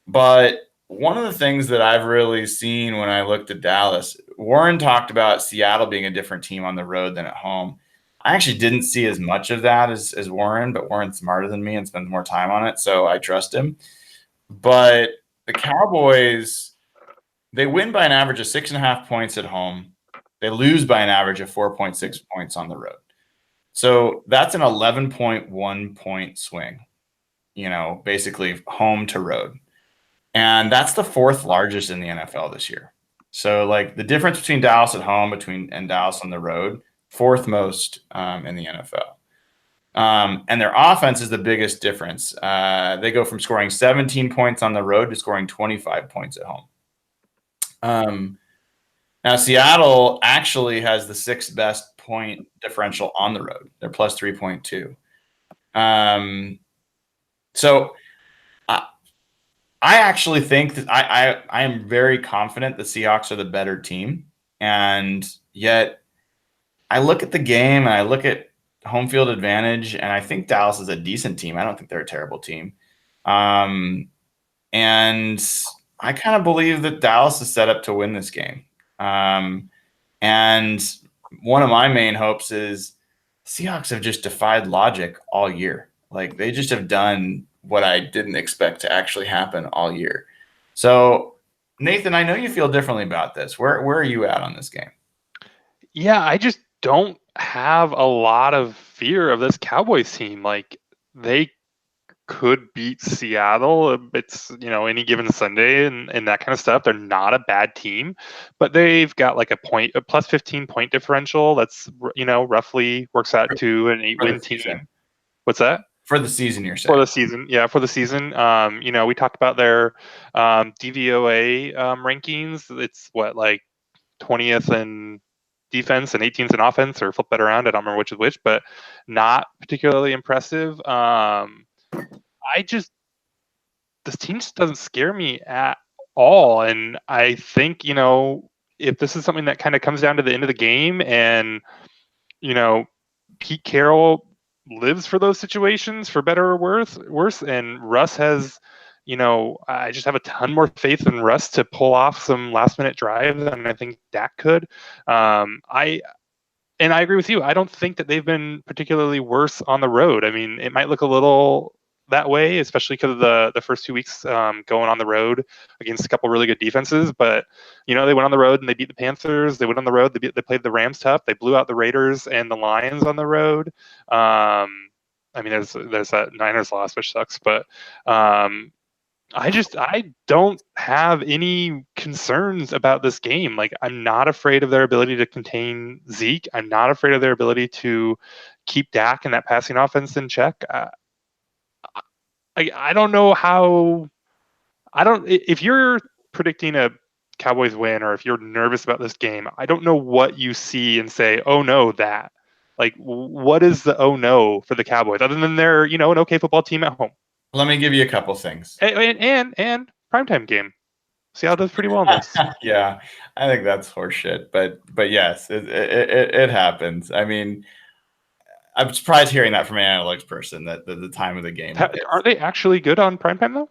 But one of the things that I've really seen when I looked at Dallas, Warren talked about Seattle being a different team on the road than at home. I actually didn't see as much of that as Warren, but Warren's smarter than me and spends more time on it, so I trust him. But the Cowboys, they win by an average of 6.5 points at home. They lose by an average of 4.6 points on the road. So that's an 11.1 point swing, basically home to road. And that's the fourth largest in the NFL this year. So the difference between Dallas at home and Dallas on the road, fourth most in the NFL. And their offense is the biggest difference. They go from scoring 17 points on the road to scoring 25 points at home. Now, Seattle actually has the sixth best point differential on the road. They're plus 3.2. So I actually think that I am very confident the Seahawks are the better team. And yet I look at the game and I look at home field advantage, and I think Dallas is a decent team. I don't think they're a terrible team. And I kind of believe that Dallas is set up to win this game. And one of my main hopes is Seahawks have just defied logic all year. They just have done what I didn't expect to actually happen all year. So, Nathan, I know you feel differently about this. Where are you at on this game? Yeah, I just don't have a lot of fear of this Cowboys team. They could beat Seattle. It's, any given Sunday and that kind of stuff. They're not a bad team, but they've got a plus 15 point differential. That's, roughly works out to an 8-win team. What's that? For the season, you're saying? For the season, yeah, for the season. We talked about their DVOA rankings. It's 20th in defense and 18th in offense, or flip that around. I don't remember which is which, but not particularly impressive. This team just doesn't scare me at all. And I think, if this is something that kind of comes down to the end of the game and, Pete Carroll lives for those situations, for better or worse, and Russ has, I just have a ton more faith in Russ to pull off some last minute drive than I think Dak could. I agree with you. I don't think that they've been particularly worse on the road. I mean, it might look a little that way, especially because of the first 2 weeks going on the road against a couple really good defenses. But they went on the road and they beat the Panthers. They went on the road. They played the Rams tough. They blew out the Raiders and the Lions on the road. There's that Niners loss, which sucks. But I don't have any concerns about this game. I'm not afraid of their ability to contain Zeke. I'm not afraid of their ability to keep Dak and that passing offense in check. I don't know how. If you're predicting a Cowboys win, or if you're nervous about this game, I don't know what you see and say, oh no, that. What is the oh no for the Cowboys, other than they're an okay football team at home? Let me give you a couple things. And primetime game. Seattle does pretty well in this. Yeah, I think that's horseshit, but yes, it happens. I mean, I'm surprised hearing that from an analytics person that the time of the game. Aren't they actually good on primetime though?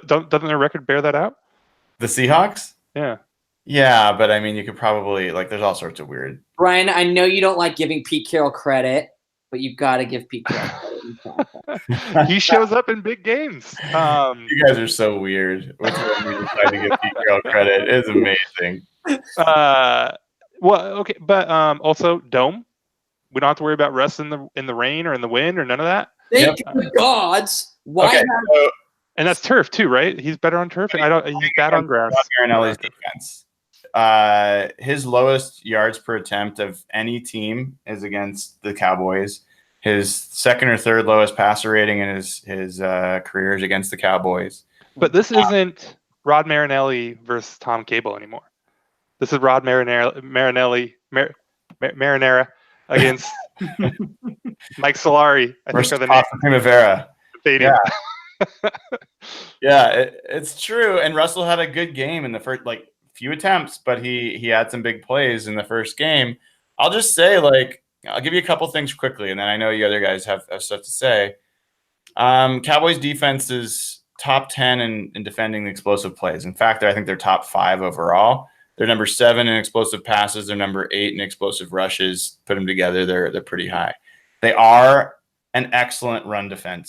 Doesn't their record bear that out? The Seahawks? Yeah. Yeah, but I mean, you could probably there's all sorts of weird. Brian, I know you don't like giving Pete Carroll credit, but you've got to give Pete Carroll credit. He shows up in big games. You guys are so weird. Which one you decide to give Pete Carroll credit is amazing. Well, okay, but also Dome. We don't have to worry about Russ in the rain or in the wind or none of that. Thank the gods. Why? Okay, And that's turf too, right? He's better on turf. He's bad on grass. Marinelli's defense. His lowest yards per attempt of any team is against the Cowboys. His second or third lowest passer rating in his career is against the Cowboys. But this isn't Rod Marinelli versus Tom Cable anymore. This is Rod Marinera against Mike Solari. I think are the name. Primavera. Yeah. Yeah, it's true. And Russell had a good game in the first few attempts, but he had some big plays in the first game. I'll just say I'll give you a couple things quickly, and then I know you other guys have stuff to say. Cowboys defense is top 10 in defending the explosive plays. In fact, I think they're top 5 overall. They're number 7 in explosive passes. They're number 8 in explosive rushes. Put them together, they're pretty high. They are an excellent run defending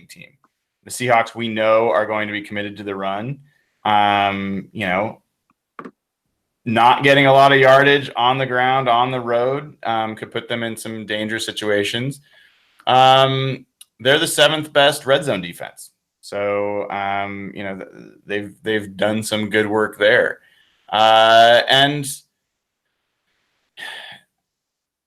team. The Seahawks, we know, are going to be committed to the run. Not getting a lot of yardage on the ground, on the road, could put them in some dangerous situations. They're the 7th best red zone defense. So, they've done some good work there. And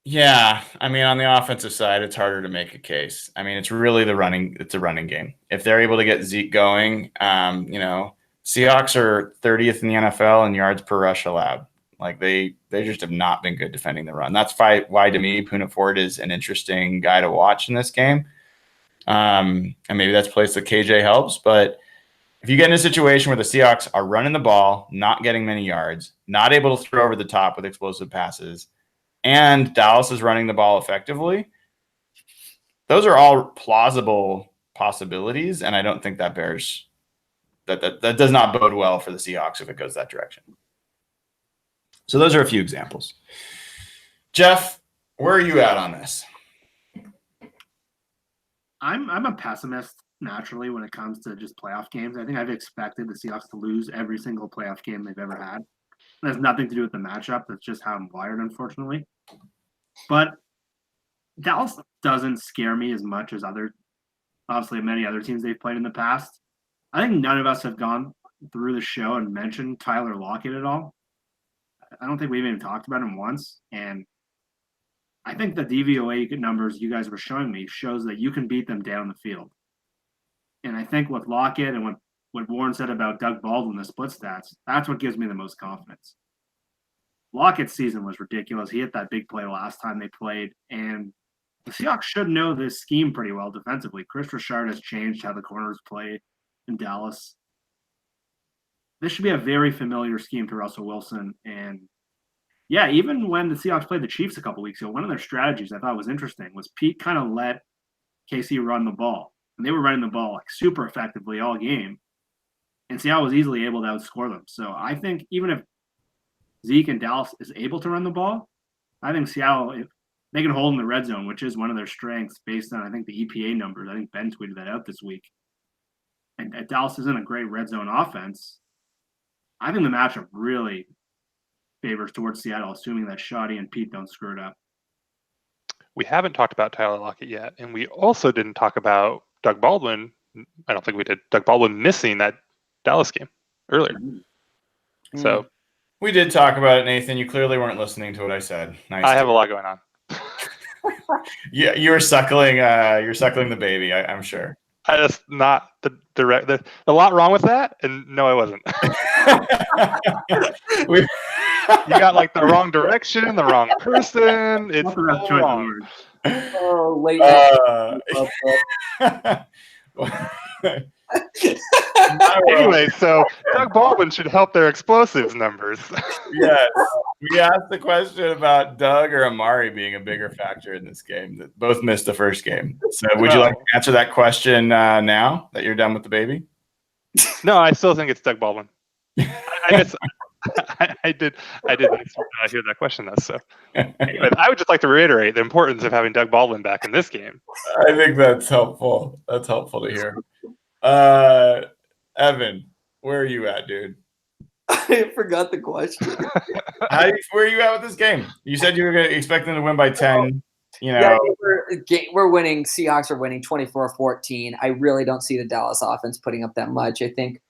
yeah, I mean, on the offensive side, it's harder to make a case. I mean, it's really it's a running game. If they're able to get Zeke going, Seahawks are 30th in the NFL in yards per rush allowed. They just have not been good defending the run. That's why to me, Poona Ford is an interesting guy to watch in this game. And maybe that's a place that KJ helps. But if you get in a situation where the Seahawks are running the ball, not getting many yards, not able to throw over the top with explosive passes, and Dallas is running the ball effectively, those are all plausible possibilities, and I don't think that bears that does not bode well for the Seahawks if it goes that direction. So those are a few examples. Jeff, where are you at on this? I'm a pessimist naturally when it comes to just playoff games. I think I've expected the Seahawks to lose every single playoff game they've ever had. It has nothing to do with the matchup. That's just how I'm wired, unfortunately. But Dallas doesn't scare me as much as many other teams they've played in the past. I think none of us have gone through the show and mentioned Tyler Lockett at all. I don't think we've even talked about him once. And I think the DVOA numbers you guys were showing me shows that you can beat them down the field. And I think with Lockett and what Warren said about Doug Baldwin, the split stats, that's what gives me the most confidence. Lockett's season was ridiculous. He hit that big play last time they played. And the Seahawks should know this scheme pretty well defensively. Chris Richard has changed how the corners play in Dallas. This should be a very familiar scheme to Russell Wilson. And yeah, even when the Seahawks played the Chiefs a couple weeks ago, one of their strategies I thought was interesting was Pete kind of let KC run the ball. And they were running the ball super effectively all game. And Seattle was easily able to outscore them. So I think even if Zeke and Dallas is able to run the ball, I think Seattle, if they can hold in the red zone, which is one of their strengths based on, I think, the EPA numbers. I think Ben tweeted that out this week. And Dallas isn't a great red zone offense. I think the matchup really favors towards Seattle, assuming that Shoddy and Pete don't screw it up. We haven't talked about Tyler Lockett yet, and we also didn't talk about Doug Baldwin. I don't think we did. Doug Baldwin missing that Dallas game earlier. So we did talk about it, Nathan. You clearly weren't listening to what I said. Nice. I have a lot going on. Yeah, you're suckling. You're suckling the baby. I'm sure. I just not the direct. There's a lot wrong with that, and no, I wasn't. You got like the wrong direction, the wrong person. It's all wrong. Oh, late. Anyway, so Doug Baldwin should help their explosives numbers. Yes. We asked the question about Doug or Amari being a bigger factor in this game. That both missed the first game. So would you like to answer that question now that you're done with the baby? No, I still think it's Doug Baldwin. I didn't hear that question though. So anyway, I would just like to reiterate the importance of having Doug Baldwin back in this game. I think that's helpful. That's helpful to hear. Evan, where are you at, dude? I forgot the question. Where are you at with this game? You said you were going to expect them to win by 10. Yeah, we're winning. Seahawks are winning 24-14. I really don't see the Dallas offense putting up that much. I think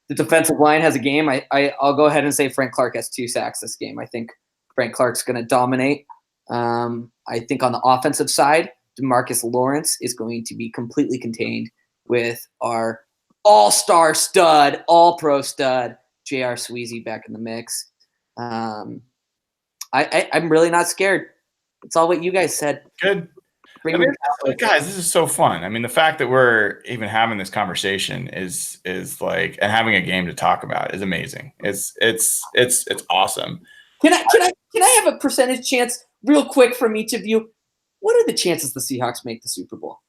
the defensive line has a game. I'll go ahead and say Frank Clark has 2 sacks this game. I think Frank Clark's going to dominate. I think on the offensive side, DeMarcus Lawrence is going to be completely contained with our all-star stud, all-pro stud, J.R. Sweezy back in the mix. I'm really not scared. It's all what you guys said. Good. Guys, this is so fun. I mean, the fact that we're even having this conversation is like, and having a game to talk about is amazing. It's awesome. Can I have a percentage chance real quick from each of you? What are the chances the Seahawks make the Super Bowl?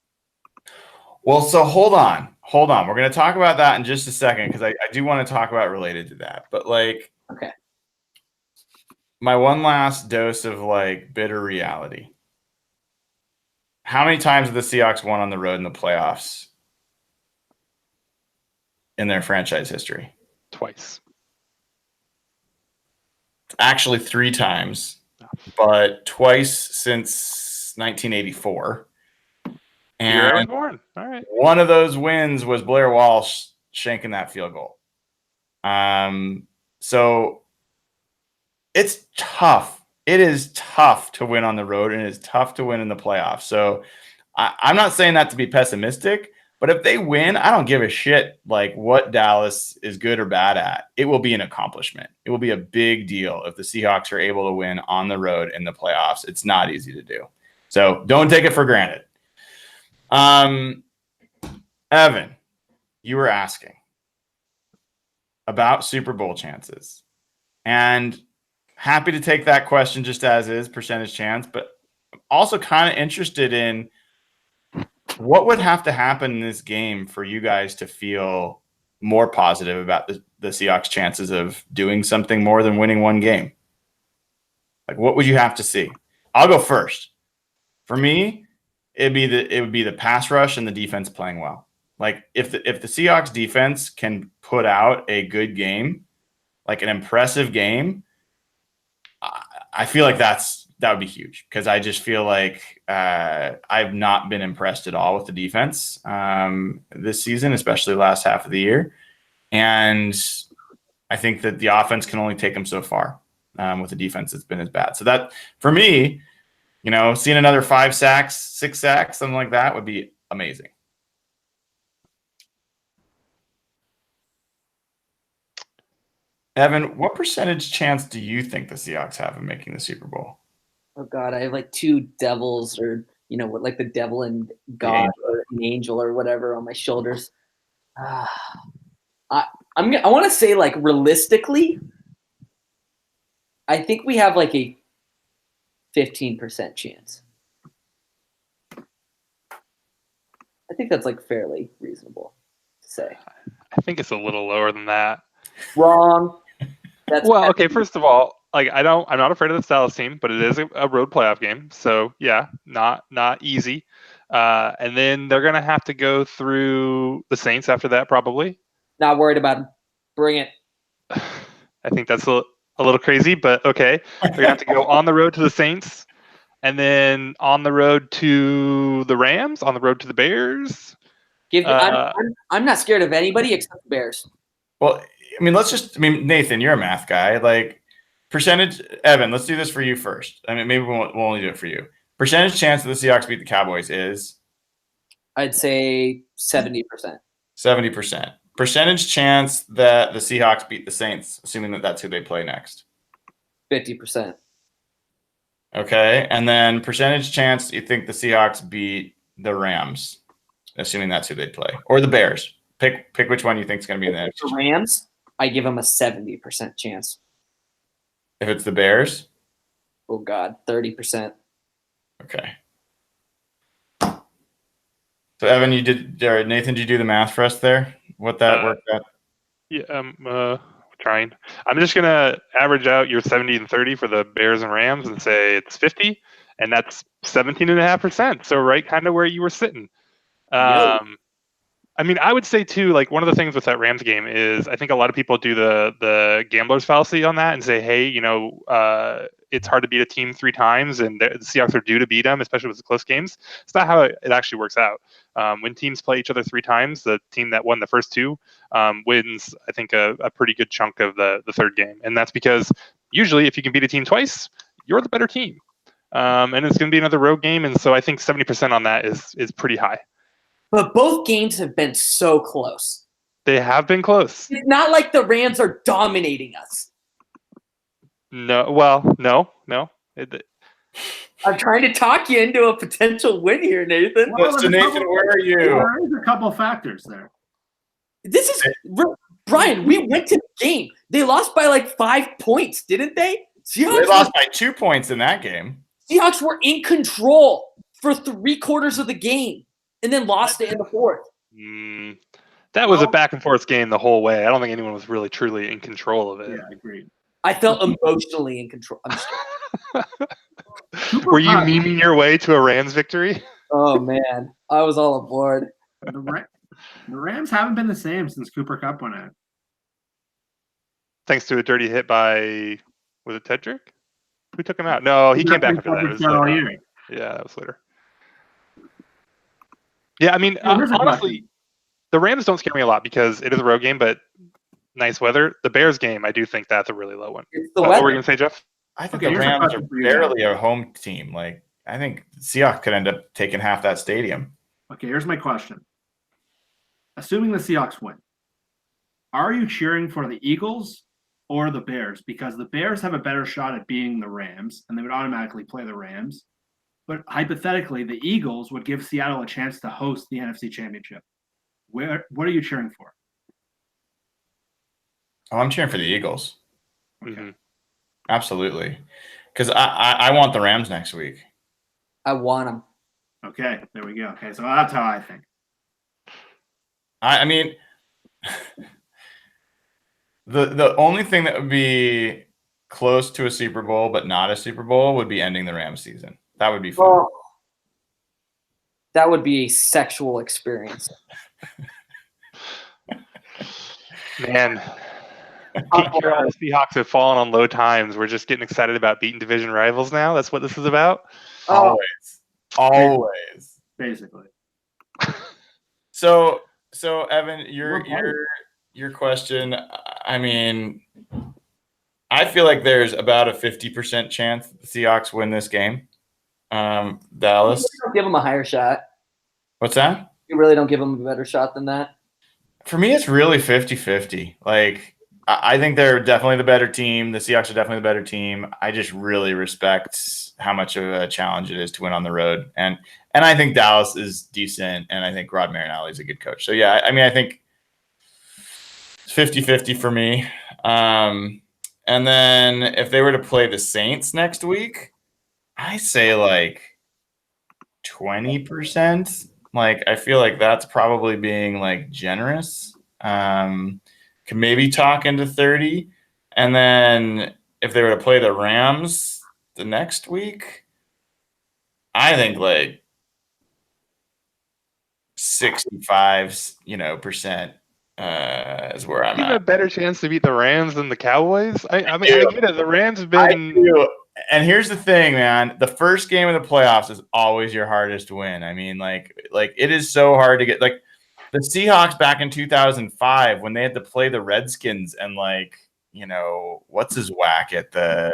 Well, so hold on. We're going to talk about that in just a second because I do want to talk about related to that. But like, okay, my one last dose of like bitter reality. How many times have the Seahawks won on the road in the playoffs in their franchise history? Twice. Actually 3 times, but twice since 1984. And born. All right. One of those wins was Blair Walsh shanking that field goal. So it's tough. It is tough to win on the road, and it's tough to win in the playoffs. So I'm not saying that to be pessimistic, but if they win, I don't give a shit like what Dallas is good or bad at. It will be an accomplishment. It will be a big deal if the Seahawks are able to win on the road in the playoffs. It's not easy to do. So don't take it for granted. Evan, you were asking about Super Bowl chances, and happy to take that question just as is, percentage chance, but I'm also kind of interested in what would have to happen in this game for you guys to feel more positive about the Seahawks' chances of doing something more than winning one game. Like, what would you have to see? I'll go first. For me, it would be the pass rush and the defense playing well. Like, if the Seahawks defense can put out a good game, like an impressive game, I feel like that would be huge because I just feel like I've not been impressed at all with the defense this season, especially the last half of the year. And I think that the offense can only take them so far with the defense that's been as bad. So that, for me, seeing another 5 sacks, 6 sacks, something like that would be amazing. Evan, what percentage chance do you think the Seahawks have of making the Super Bowl? Oh God, I have like 2 devils, or like the devil and God or an angel or whatever on my shoulders. I want to say, like, realistically, I think we have like a 15% chance. I think that's like fairly reasonable to say. I think it's a little lower than that. Wrong. Okay. First of all, like I'm not afraid of the Dallas team, but it is a road playoff game, so yeah, not easy. And then they're gonna have to go through the Saints after that, probably. Not worried about them. Bring it. I think that's a little crazy, but okay. They're gonna have to go on the road to the Saints, and then on the road to the Rams, on the road to the Bears. I'm not scared of anybody except the Bears. Well, I mean, Nathan, you're a math guy. Like, percentage, Evan, let's do this for you first. I mean, maybe we'll only do it for you. Percentage chance that the Seahawks beat the Cowboys is? I'd say 70%. 70%. Percentage chance that the Seahawks beat the Saints, assuming that that's who they play next? 50%. Okay. And then percentage chance you think the Seahawks beat the Rams, assuming that's who they play, or the Bears. Pick which one you think is going to be in the next. The Rams, I give them a 70% chance. If it's the Bears? Oh, God, 30%. Okay. So, Evan, Nathan, did you do the math for us there? What that worked out? Yeah. trying. I'm just gonna average out your 70 and 30 for the Bears and Rams and say it's 50, and that's 17.5%. So right, kind of where you were sitting. I mean, I would say too, like one of the things with that Rams game is I think a lot of people do the gambler's fallacy on that and say, hey, it's hard to beat a team 3 times, and the Seahawks are due to beat them, especially with the close games. It's not how it actually works out. When teams play each other 3 times, the team that won the first 2 wins, I think, a pretty good chunk of the third game, and that's because usually if you can beat a team twice, you're the better team, and it's going to be another road game, and so I think 70% on that is pretty high. But both games have been so close. They have been close. It's not like the Rams are dominating us. No, well, no. I'm trying to talk you into a potential win here, Nathan. Well, So Nathan, where are you? There's a couple factors there. This is Brian. We went to the game. They lost by like 5 points, didn't they? They lost by 2 points in that game. Seahawks were in control for 3/4 of the game, and then lost it in the fourth. That was a back and forth game the whole way. I don't think anyone was really truly in control of it. Yeah, agreed. I felt emotionally in control. Were you memeing your way to a Rams victory? Oh man, I was all aboard. The Rams haven't been the same since Cooper Kupp went out. Thanks to a dirty hit by, was it Tedrick? Who took him out? No, he came back after that. It was later. Yeah, that was later. Yeah, I mean, honestly, the Rams don't scare me a lot because it is a road game, but nice weather. The Bears game, I do think that's a really low one. What were you going to say, Jeff? I think the Rams are barely a home team. Like, I think Seahawks could end up taking half that stadium. Okay, here's my question. Assuming the Seahawks win, are you cheering for the Eagles or the Bears? Because the Bears have a better shot at beating the Rams, and they would automatically play the Rams. But hypothetically, the Eagles would give Seattle a chance to host the NFC Championship. What are you cheering for? Oh, I'm cheering for the Eagles. Mm-hmm. Absolutely. Because I want the Rams next week. I want them. Okay, there we go. Okay, so that's how I think. I mean, the only thing that would be close to a Super Bowl but not a Super Bowl would be ending the Rams season. That would be fun. Well, that would be a sexual experience. Man, the Seahawks have fallen on low times. We're just getting excited about beating division rivals now. That's what this is about. Always. Basically. So Evan, your question. I mean, I feel like there's about a 50% chance that the Seahawks win this game. Dallas. You don't give them a higher shot. What's that? You really don't give them a better shot than that? For me, it's really 50-50. Like, I think they're definitely the better team. The Seahawks are definitely the better team. I just really respect how much of a challenge it is to win on the road. And I think Dallas is decent, and I think Rod Marinelli is a good coach. So, yeah, I mean, I think it's 50-50 for me. And then if they were to play the Saints next week, I say like 20%. Like, I feel like that's probably being like generous. Can maybe talk into 30. And then if they were to play the Rams the next week, I think like 65, percent is where I'm You at. have a better chance to beat the Rams than the Cowboys. I mean, I get it. The Rams have been. And here's the thing, man. The first game of the playoffs is always your hardest win. I mean, like it is so hard to get. Like the Seahawks back in 2005 when they had to play the Redskins and what's his whack at the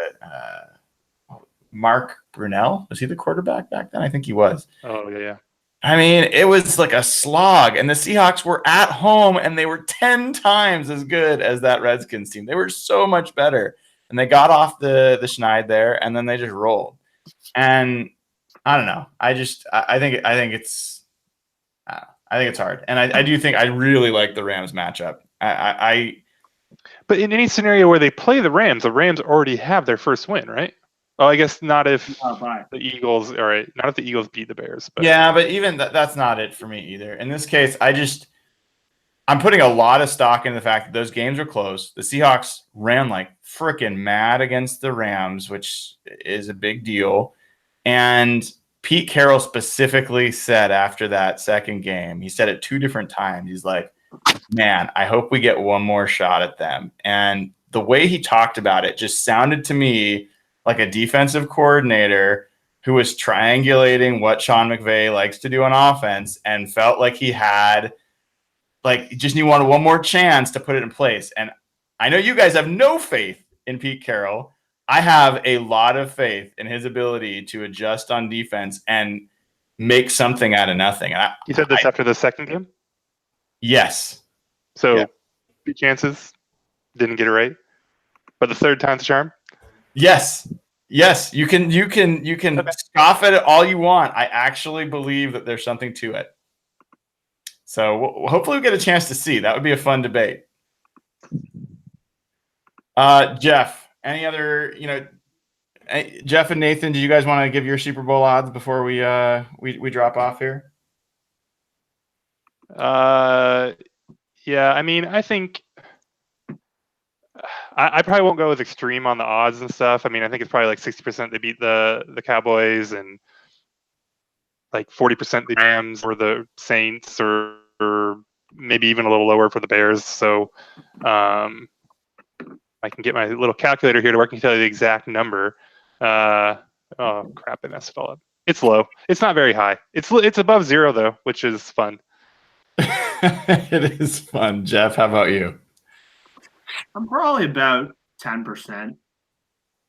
Mark Brunell? Was he the quarterback back then? I think he was. Oh yeah. I mean, it was like a slog, and the Seahawks were at home, and they were 10 times as good as that Redskins team. They were so much better. And they got off the schneid there, and then they just rolled. And I don't know. I think it's hard. And I do think I really like the Rams matchup. But in any scenario where they play the Rams already have their first win, right? Oh, I guess not if the Eagles. All right, not if the Eagles beat the Bears. But. Yeah, but even that's not it for me either. In this case, I'm putting a lot of stock in the fact that those games were close. The Seahawks ran like freaking mad against the Rams, which is a big deal. And Pete Carroll specifically said after that second game, he said it 2 different times. He's like, man, I hope we get one more shot at them. And the way he talked about it just sounded to me like a defensive coordinator who was triangulating what Sean McVay likes to do on offense and felt like he had just wanted one more chance to put it in place. And I know you guys have no faith in Pete Carroll. I have a lot of faith in his ability to adjust on defense and make something out of nothing. You said this after the second game? Yes. So Yeah. 2 chances, didn't get it right. But the third time's a charm? Yes. You can scoff at it all you want. I actually believe that there's something to it. So hopefully we get a chance to see. That would be a fun debate. Jeff, any other, Jeff and Nathan, do you guys want to give your Super Bowl odds before we drop off here? Yeah, I mean, I think I probably won't go with extreme on the odds and stuff. I mean, I think it's probably like 60% they beat the Cowboys and like 40% the Rams or the Saints or maybe even a little lower for the Bears. So I can get my little calculator here to work and tell you the exact number. Oh crap, I messed it all up. It's low. It's not very high. It's above 0 though, which is fun. It is fun. Jeff, how about you? I'm probably about 10%,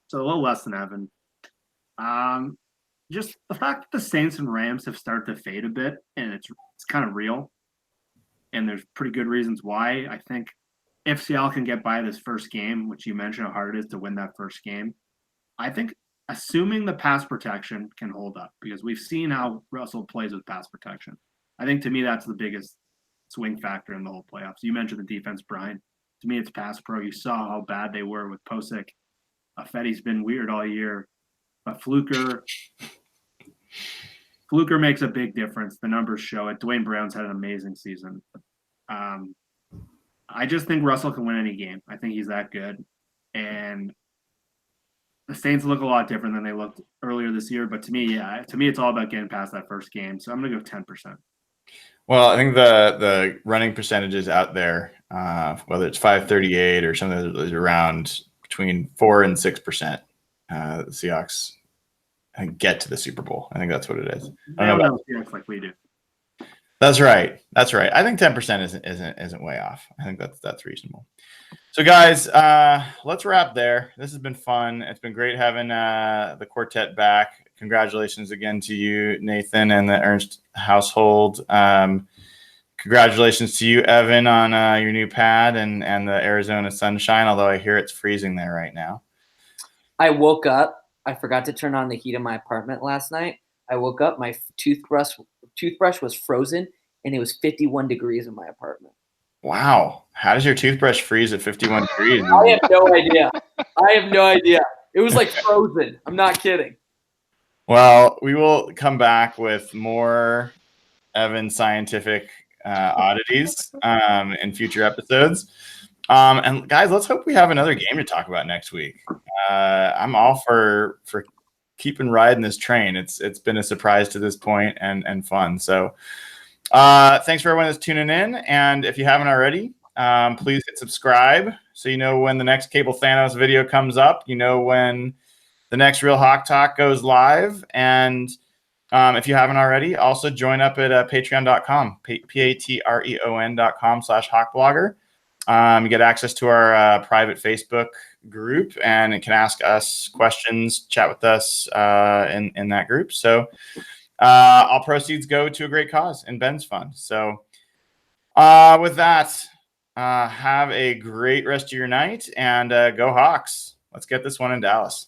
so a little less than Evan. Just the fact that the Saints and Rams have started to fade a bit, and it's kind of real, and there's pretty good reasons why. I think if Seattle can get by this first game, which you mentioned how hard it is to win that first game, I think assuming the pass protection can hold up, because we've seen how Russell plays with pass protection. I think to me that's the biggest swing factor in the whole playoffs. You mentioned the defense, Brian. To me, it's pass pro. You saw how bad they were with Posick. Fetty's been weird all year. But Fluker makes a big difference. The numbers show it. Dwayne Brown's had an amazing season. I just think Russell can win any game. I think he's that good. And the Saints look a lot different than they looked earlier this year. But to me, it's all about getting past that first game. So I'm going to go 10%. Well, I think the running percentages out there, whether it's 538 or something that is around between 4 and 6%, the Seahawks get to the Super Bowl. I think that's what it is. I don't know Seahawks like we do. That's right. I think 10% isn't way off. I think that's reasonable. So guys, let's wrap there. This has been fun. It's been great having the quartet back. Congratulations again to you, Nathan, and the Ernst household. Congratulations to you, Evan, on your new pad and the Arizona sunshine, although I hear it's freezing there right now. I woke up. I forgot to turn on the heat in my apartment last night. I woke up. My toothbrush was frozen, and it was 51 degrees in my apartment. Wow. How does your toothbrush freeze at 51 degrees? I have no idea. It was like frozen. I'm not kidding. Well, we will come back with more Evan scientific oddities in future episodes. And guys, let's hope we have another game to talk about next week. I'm all for keeping riding this train. It's been a surprise to this point and fun. So thanks for everyone that's tuning in. And if you haven't already, please hit subscribe so you know when the next Cable Thanos video comes up. You know when the next Real Hawk Talk goes live. And if you haven't already, also join up at patreon.com, patreon.com/hawkblogger. You get access to our private Facebook group and it can ask us questions, chat with us in that group. So all proceeds go to a great cause in Ben's fund. So with that, have a great rest of your night and go Hawks. Let's get this one in Dallas.